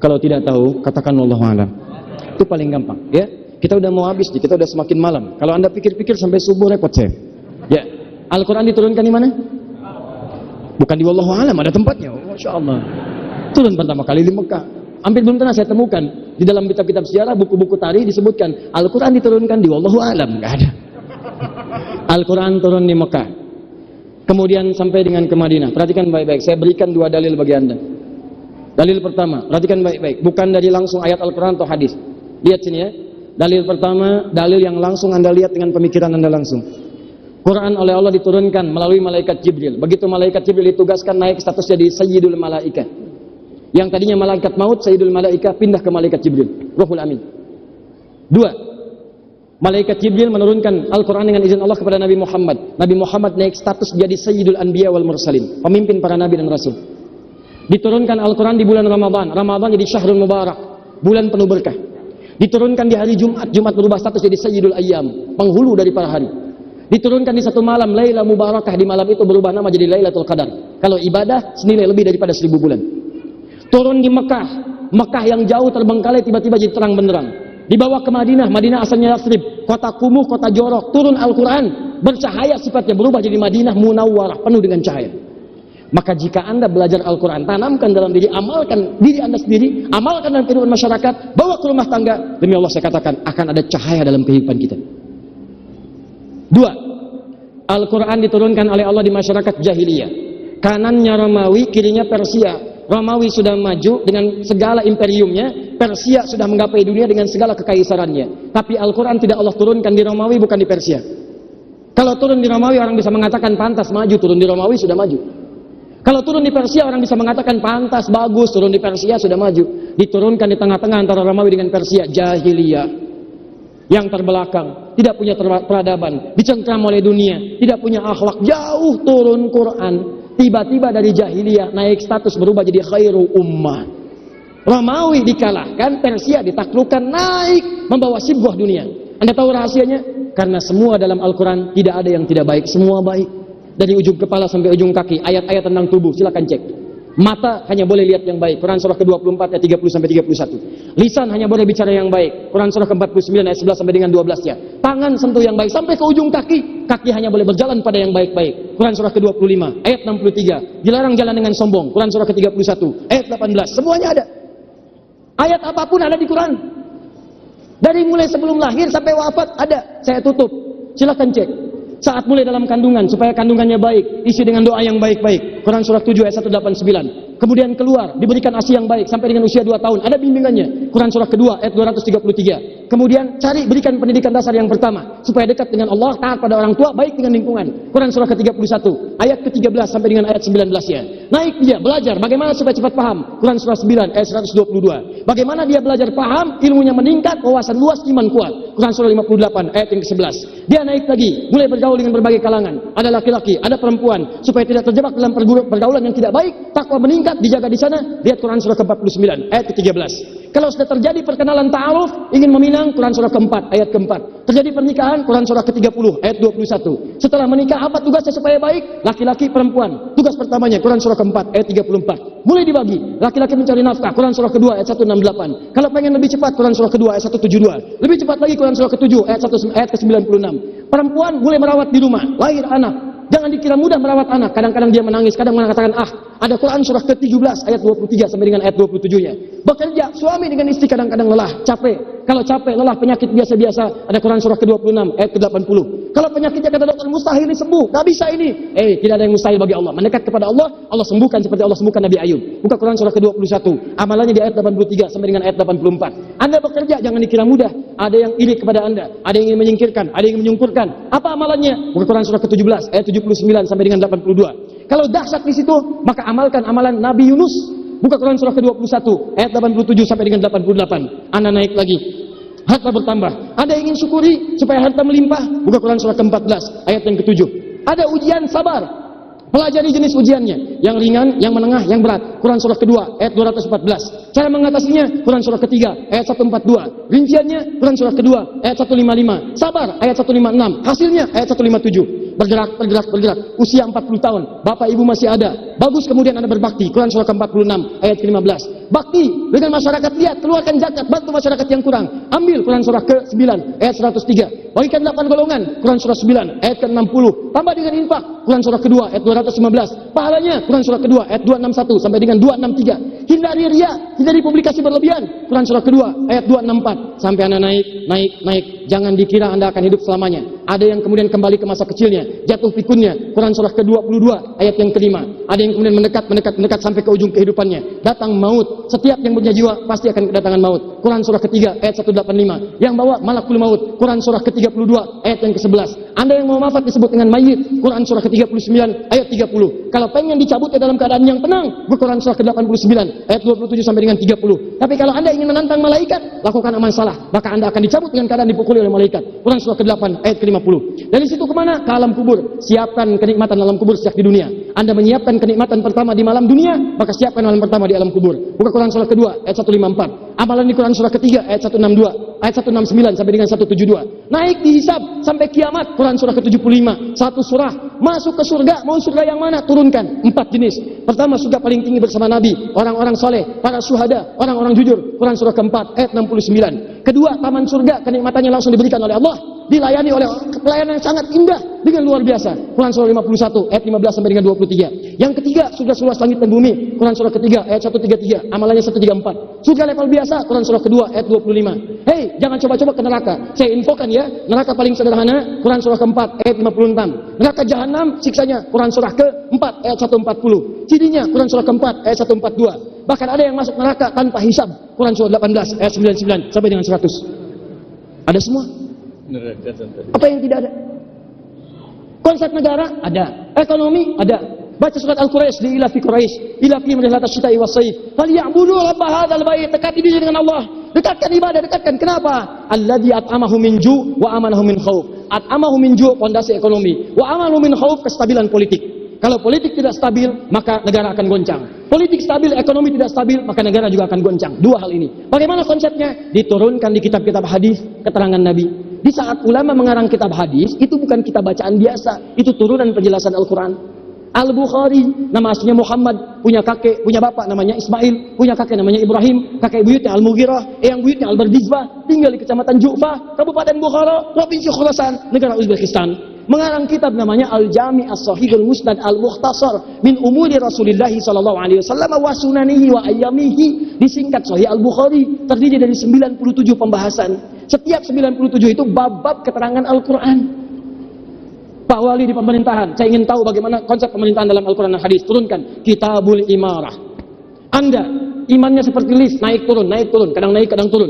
Kalau tidak tahu, katakan wallahu a'lam. Itu paling gampang, ya. Kita udah mau habis, kita udah semakin malam. Kalau Anda pikir-pikir sampai subuh repot saya. Ya. Al-Quran diturunkan di mana? Bukan di wallahu a'lam, ada tempatnya. Oh, Masya Allah. Turun pertama kali di Mekah. Hampir belum pernah saya temukan di dalam kitab-kitab sejarah, buku-buku tarikh disebutkan Al-Quran diturunkan di wallahu a'lam, enggak ada. Al-Quran turun di Mekah. Kemudian sampai dengan ke Madinah. Perhatikan baik-baik. Saya berikan 2 dalil bagi Anda. Dalil pertama, perhatikan baik-baik. Bukan dari langsung ayat Al-Quran atau hadis. Lihat sini ya. Dalil pertama, dalil yang langsung Anda lihat dengan pemikiran Anda langsung. Quran oleh Allah diturunkan melalui malaikat Jibril. Begitu malaikat Jibril ditugaskan naik status jadi Sayyidul Malaika. Yang tadinya malaikat maut, Sayyidul Malaika pindah ke malaikat Jibril, Ruhul Amin. 2. Malaikat Jibril menurunkan Al-Quran dengan izin Allah kepada Nabi Muhammad. Nabi Muhammad naik status jadi Sayyidul Anbiya wal Mursalin, pemimpin para nabi dan rasul. Diturunkan Al-Quran di bulan Ramadan. Ramadan jadi Syahrul Mubarak, bulan penuh berkah. Diturunkan di hari Jumat. Jumat berubah status jadi Sayyidul Ayyam, penghulu dari para hari. Diturunkan di satu malam, Laila Mubarakah. Di malam itu berubah nama jadi Lailatul Qadar. Kalau ibadah senilai lebih daripada 1000 bulan. Turun di Mekah. Mekah yang jauh terbengkalai tiba-tiba jadi terang benderang. Dibawa ke Madinah. Madinah asalnya Yathrib, kota kumuh, kota jorok. Turun Al-Quran, bercahaya sifatnya, berubah jadi Madinah Munawwarah, penuh dengan cahaya. Maka jika Anda belajar Al-Quran, tanamkan dalam diri, amalkan diri Anda sendiri, amalkan dalam kehidupan masyarakat, bawa ke rumah tangga, demi Allah saya katakan akan ada cahaya dalam kehidupan kita. 2. Al-Quran diturunkan oleh Allah di masyarakat jahiliyah. Kanannya Romawi, kirinya Persia. Romawi sudah maju dengan segala imperiumnya, Persia sudah menggapai dunia dengan segala kekaisarannya. Tapi Al-Quran tidak Allah turunkan di Romawi, bukan di Persia. Kalau turun di Romawi orang bisa mengatakan pantas maju, turun di Romawi sudah maju. Kalau turun di Persia orang bisa mengatakan pantas, bagus, turun di Persia sudah maju. Diturunkan di tengah-tengah antara Romawi dengan Persia, jahiliyah. Yang terbelakang, tidak punya peradaban, dicengkram oleh dunia, tidak punya akhlak, jauh turun Quran. Tiba-tiba dari jahiliyah naik status berubah jadi khairu ummah. Romawi dikalahkan, Persia ditaklukkan, naik membawa sibghah dunia. Anda tahu rahasianya? Karena semua dalam Al-Quran tidak ada yang tidak baik, semua baik. Dari ujung kepala sampai ujung kaki, ayat-ayat tentang tubuh, silakan cek. Mata hanya boleh lihat yang baik, Quran surah ke-24 ayat 30 sampai 31. Lisan hanya boleh bicara yang baik, Quran surah ke-49 ayat 11 sampai dengan 12 ya. Tangan sentuh yang baik sampai ke ujung kaki, kaki hanya boleh berjalan pada yang baik-baik, Quran surah ke-25 ayat 63. Dilarang jalan dengan sombong, Quran surah ke-31 ayat 18. Semuanya ada. Ayat apapun ada di Quran. Dari mulai sebelum lahir sampai wafat ada. Saya tutup. Silakan cek. Saat mulai dalam kandungan, supaya kandungannya baik, isi dengan doa yang baik-baik. Quran surah 7 ayat 189. Kemudian keluar, diberikan ASI yang baik sampai dengan usia 2 tahun. Ada bimbingannya. Quran surah kedua ayat 233. Kemudian cari, berikan pendidikan dasar yang pertama, supaya dekat dengan Allah, taat pada orang tua, baik dengan lingkungan. Quran surah ke-31 ayat ke-13 sampai dengan ayat 19-nya. Naik dia belajar bagaimana supaya cepat paham. Quran surah 9 ayat 122. Bagaimana dia belajar paham, ilmunya meningkat, wawasan luas, iman kuat. Quran surah 58 ayat yang ke-11. Dia naik lagi, mulai bergaul dengan berbagai kalangan. Ada laki-laki, ada perempuan, supaya tidak terjebak dalam pergaulan yang tidak baik, takwa meningkat, dijaga di sana. Lihat Quran surah ke-49 ayat ke-13. Kalau sudah terjadi perkenalan ta'aruf, ingin meminang, Quran surah ke-4 ayat ke-4. Terjadi pernikahan, Quran surah ke-30 ayat 21. Setelah menikah, apa tugasnya supaya baik? Laki-laki, perempuan. Tugas pertamanya Quran surah ke-4 ayat 34. Mulai dibagi. Laki-laki mencari nafkah, Quran surah kedua ayat 168. Kalau pengen lebih cepat, Quran surah kedua ayat 172. Lebih cepat lagi Quran surah ke-7 ayat ke-96. Perempuan mulai merawat di rumah, lahir anak. Jangan dikira mudah merawat anak. Kadang-kadang dia menangis, kadang mengatakan ada Quran surah ke-17 ayat 23 sampai dengan ayat 27-nya. Bekerja suami dengan istri kadang-kadang lelah, capek. Kalau capek, lelah, penyakit biasa-biasa, ada Quran surah ke-26 ayat ke-80. Kalau penyakitnya kata dokter mustahil ini sembuh, enggak bisa ini. Tidak ada yang mustahil bagi Allah. Mendekat kepada Allah, Allah sembuhkan seperti Allah sembuhkan Nabi Ayub. Buka Quran surah ke-21, amalannya di ayat 83 sampai dengan ayat 84. Anda bekerja jangan dikira mudah. Ada yang iri kepada Anda, ada yang ingin menyingkirkan, ada yang ingin menyungkurkan. Apa amalannya? Buka Quran surah ke-17 ayat 79 sampai dengan 82. Kalau dahsyat di situ, maka amalkan amalan Nabi Yunus. Buka Quran surah ke-21 ayat 87 sampai dengan 88. Anda naik lagi. Harta bertambah. Ada yang ingin syukuri supaya harta melimpah. Buka Quran surah ke-14 ayat yang ke-7. Ada ujian, sabar. Pelajari jenis ujiannya, yang ringan, yang menengah, yang berat. Quran surah kedua ayat 214. Cara mengatasinya Quran surah ketiga ayat 142. Rinciannya Quran surah kedua ayat 155. Sabar ayat 156. Hasilnya ayat 157. Bergerak. Usia 40 tahun, bapak ibu masih ada. Bagus, kemudian Anda berbakti. Quran surah ke-46 ayat ke-15. Bakti dengan masyarakat, lihat, keluarkan zakat, bantu masyarakat yang kurang. Ambil Quran surah ke-9 ayat 103. Bagikan 8 golongan, Quran surah 9 ayat ke-60. Tambah dengan infak, Quran surah kedua ayat 215. Pahalanya Quran surah kedua ayat 261 sampai dengan 263. Hindari riya, hindari publikasi berlebihan. Quran surah kedua ayat 264 sampai Anda naik. Jangan dikira Anda akan hidup selamanya. Ada yang kemudian kembali ke masa kecilnya, jatuh pikunnya. Quran surah ke-22 ayat yang ke-5. Ada yang kemudian mendekat sampai ke ujung kehidupannya. Datang maut. Setiap yang punya jiwa pasti akan kedatangan maut. Quran surah ketiga ayat 185. Yang bawa malakul maut. Quran surah ke-32 ayat yang ke-11. Anda yang mau wafat disebut dengan mayit. Quran surah ke-39 ayat 30. Kalau pengen dicabutnya dalam keadaan yang tenang, Quran surah ke-89 ayat 27 sampai dengan 30. Tapi kalau Anda ingin menantang malaikat, lakukan amal salah, maka Anda akan dicabut dengan keadaan dipukuli oleh malaikat. Quran surah ke-8 ayat ke-50. Dari situ kemana? Ke alam kubur. Siapkan kenikmatan alam kubur sejak di dunia. Anda menyiapkan kenikmatan pertama di malam dunia, maka siapkan malam pertama di alam kubur. Buka Quran surah kedua ayat 154. Amalan di Quran surah ketiga ayat 162, ayat 169 sampai dengan 172. Naik dihisab sampai kiamat. Quran surah ke-75. Satu surah. Masuk ke surga. Mau surga yang mana? Turunkan 4 jenis. Pertama, surga paling tinggi bersama Nabi, orang-orang soleh, para syuhada, orang-orang jujur. Quran surah ke-4 ayat 69. Kedua, taman surga, kenikmatannya langsung diberikan oleh Allah, dilayani oleh pelayanan yang sangat indah dengan luar biasa. Quran surah 51 ayat 15 sampai dengan 23. Yang ketiga, surga seluas langit dan bumi. Quran surah ketiga ayat 133, amalannya 134. Surga level biasa, Quran surah kedua ayat 25. Hei, jangan coba-coba ke neraka. Saya infokan ya, neraka paling sederhana Quran surah keempat ayat 56. Neraka jahanam siksanya Quran surah keempat ayat 140. Cirinya Quran surah keempat ayat 142. Bahkan ada yang masuk neraka tanpa hisab. Quran surah 18 ayat 99 sampai dengan 100. Ada semua. Apa yang tidak ada? Konsep negara ada, ekonomi ada. Baca surat Al-Quraisy, li ilafi Quraisy, ilafi rihlata syita'i was-sayf. Falyabudu rabb hadzal bait. Dekati diri dengan Allah. Dekatkan ibadah, dekatkan. Kenapa? Alladzi at'amahu min ju' wa amanahu min khauf. At'amahu min ju' pondasi ekonomi, wa amanahu min khauf kestabilan politik. Kalau politik tidak stabil, maka negara akan goncang. Politik stabil, ekonomi tidak stabil, maka negara juga akan goncang. Dua hal ini. Bagaimana konsepnya? Diturunkan di kitab-kitab hadis, keterangan Nabi. Di saat ulama mengarang kitab hadis, itu bukan kitab bacaan biasa. Itu turunan penjelasan Al-Quran. Al-Bukhari, nama aslinya Muhammad, punya kakek, punya bapak namanya Ismail, punya kakek namanya Ibrahim, kakek buyutnya Al-Mughirah, yang buyutnya Al-Bardizbah, tinggal di kecamatan Ju'fah, Kabupaten Bukhara, Provinsi Khurasan, negara Uzbekistan. mengarang kitab namanya Al-Jami' As-Sahihul Musnad Al-Mukhtasar min umuri Rasulillah sallallahu alaihi wasallam wa sunanihi wa ayyamihi, disingkat Sahih Al-Bukhari, terdiri dari 97 pembahasan. Setiap 97 itu bab-bab keterangan Al-Qur'an. Pak Wali di pemerintahan, saya ingin tahu bagaimana konsep pemerintahan dalam Al-Qur'an dan hadis. Turunkan Kitabul Imarah. Anda imannya seperti lift, naik turun, kadang naik kadang turun.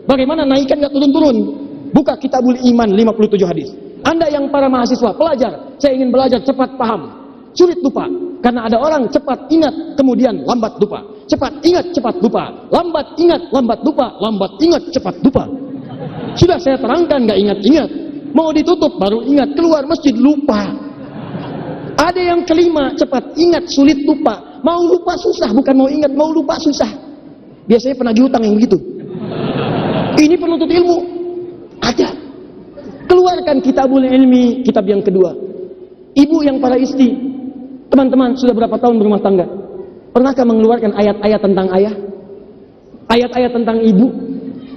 Bagaimana naikkan enggak turun-turun? Buka Kitabul Iman 57 hadis. Anda yang para mahasiswa, pelajar, saya ingin belajar cepat paham, sulit lupa. Karena ada orang cepat ingat, kemudian lambat lupa. Cepat ingat, cepat lupa. Lambat ingat, lambat lupa. Lambat ingat, cepat lupa. Sudah saya terangkan, nggak ingat-ingat. Mau ditutup, baru ingat. Keluar masjid, lupa. Ada yang kelima, cepat ingat, sulit lupa. Mau lupa susah, bukan mau ingat, mau lupa susah. Biasanya penagih hutang yang begitu. Ini penuntut ilmu. Ada. Keluarkan Kitabul Ilmi, kitab yang kedua. Ibu yang para istri, teman-teman sudah berapa tahun berumah tangga? Pernahkah mengeluarkan ayat-ayat tentang ayah? Ayat-ayat tentang ibu?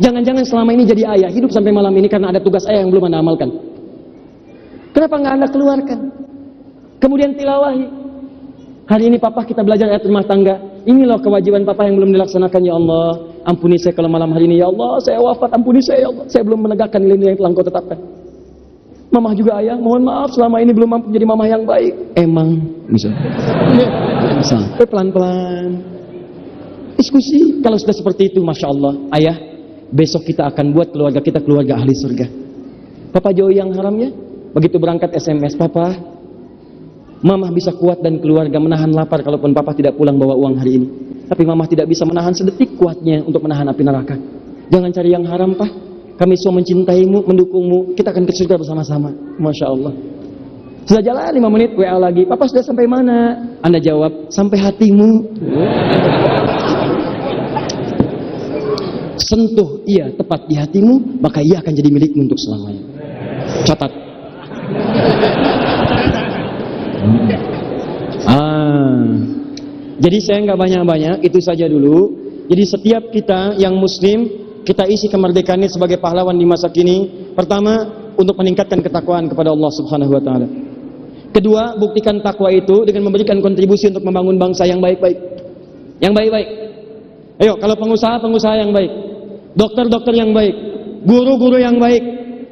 Jangan-jangan selama ini jadi ayah, hidup sampai malam ini karena ada tugas ayah yang belum Anda amalkan. Kenapa nggak Anda keluarkan? Kemudian tilawahi. Hari ini papa kita belajar ayat rumah tangga. Ini loh kewajiban papa yang belum dilaksanakan, ya Allah. Ampuni saya kalau malam hari ini, ya Allah. Saya wafat, ampuni saya, ya Allah. Saya belum menegakkan nilai-nilai yang telah Engkau tetapkan. Mamah juga ayah, mohon maaf selama ini belum mampu jadi mamah yang baik. Emang bisa. Bisa. Pelan-pelan. Diskusi. Kalau sudah seperti itu, Masya Allah. Ayah, besok kita akan buat keluarga kita keluarga ahli surga. Papa jauh yang haramnya. Begitu berangkat SMS, Papa, Mamah bisa kuat dan keluarga menahan lapar kalaupun Papa tidak pulang bawa uang hari ini. Tapi Mamah tidak bisa menahan sedetik kuatnya untuk menahan api neraka. Jangan cari yang haram, Pak. Kami semua mencintaimu, mendukungmu. Kita akan ke surga bersama-sama. Masya Allah. Sudah jalan 5 menit, WA lagi. Papa sudah sampai mana? Anda jawab, sampai hatimu. Sentuh ia tepat di hatimu, maka ia akan jadi milikmu untuk selamanya. Catat. Jadi saya nggak banyak-banyak, itu saja dulu. Jadi setiap kita yang muslim, kita isi kemerdekaan ini sebagai pahlawan di masa kini. Pertama, untuk meningkatkan ketakwaan kepada Allah Subhanahu wa taala. Kedua, buktikan takwa itu dengan memberikan kontribusi untuk membangun bangsa yang baik-baik. Yang baik-baik. Ayo, kalau pengusaha yang baik. Dokter-dokter yang baik. Guru-guru yang baik.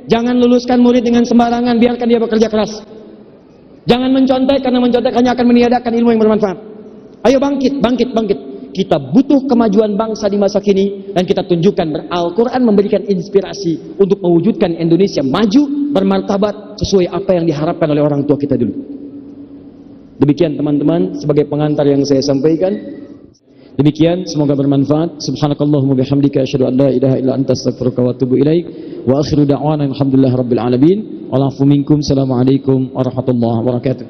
Jangan luluskan murid dengan sembarangan, biarkan dia bekerja keras. Jangan mencontek, karena mencontek hanya akan meniadakan ilmu yang bermanfaat. Ayo bangkit. Kita butuh kemajuan bangsa di masa kini, dan kita tunjukkan Al-Quran memberikan inspirasi untuk mewujudkan Indonesia maju, bermartabat sesuai apa yang diharapkan oleh orang tua kita dulu. Demikian teman-teman, sebagai pengantar yang saya sampaikan. Demikian, semoga bermanfaat. Subhanakallahumma bihamdika asyhadu an la ilaha illa anta astaghfiruka wa atubu ilaik. Wa akhiru da'wana alhamdulillahirabbil alamin. Wal afu minkum. Assalamualaikum warahmatullahi wabarakatuh.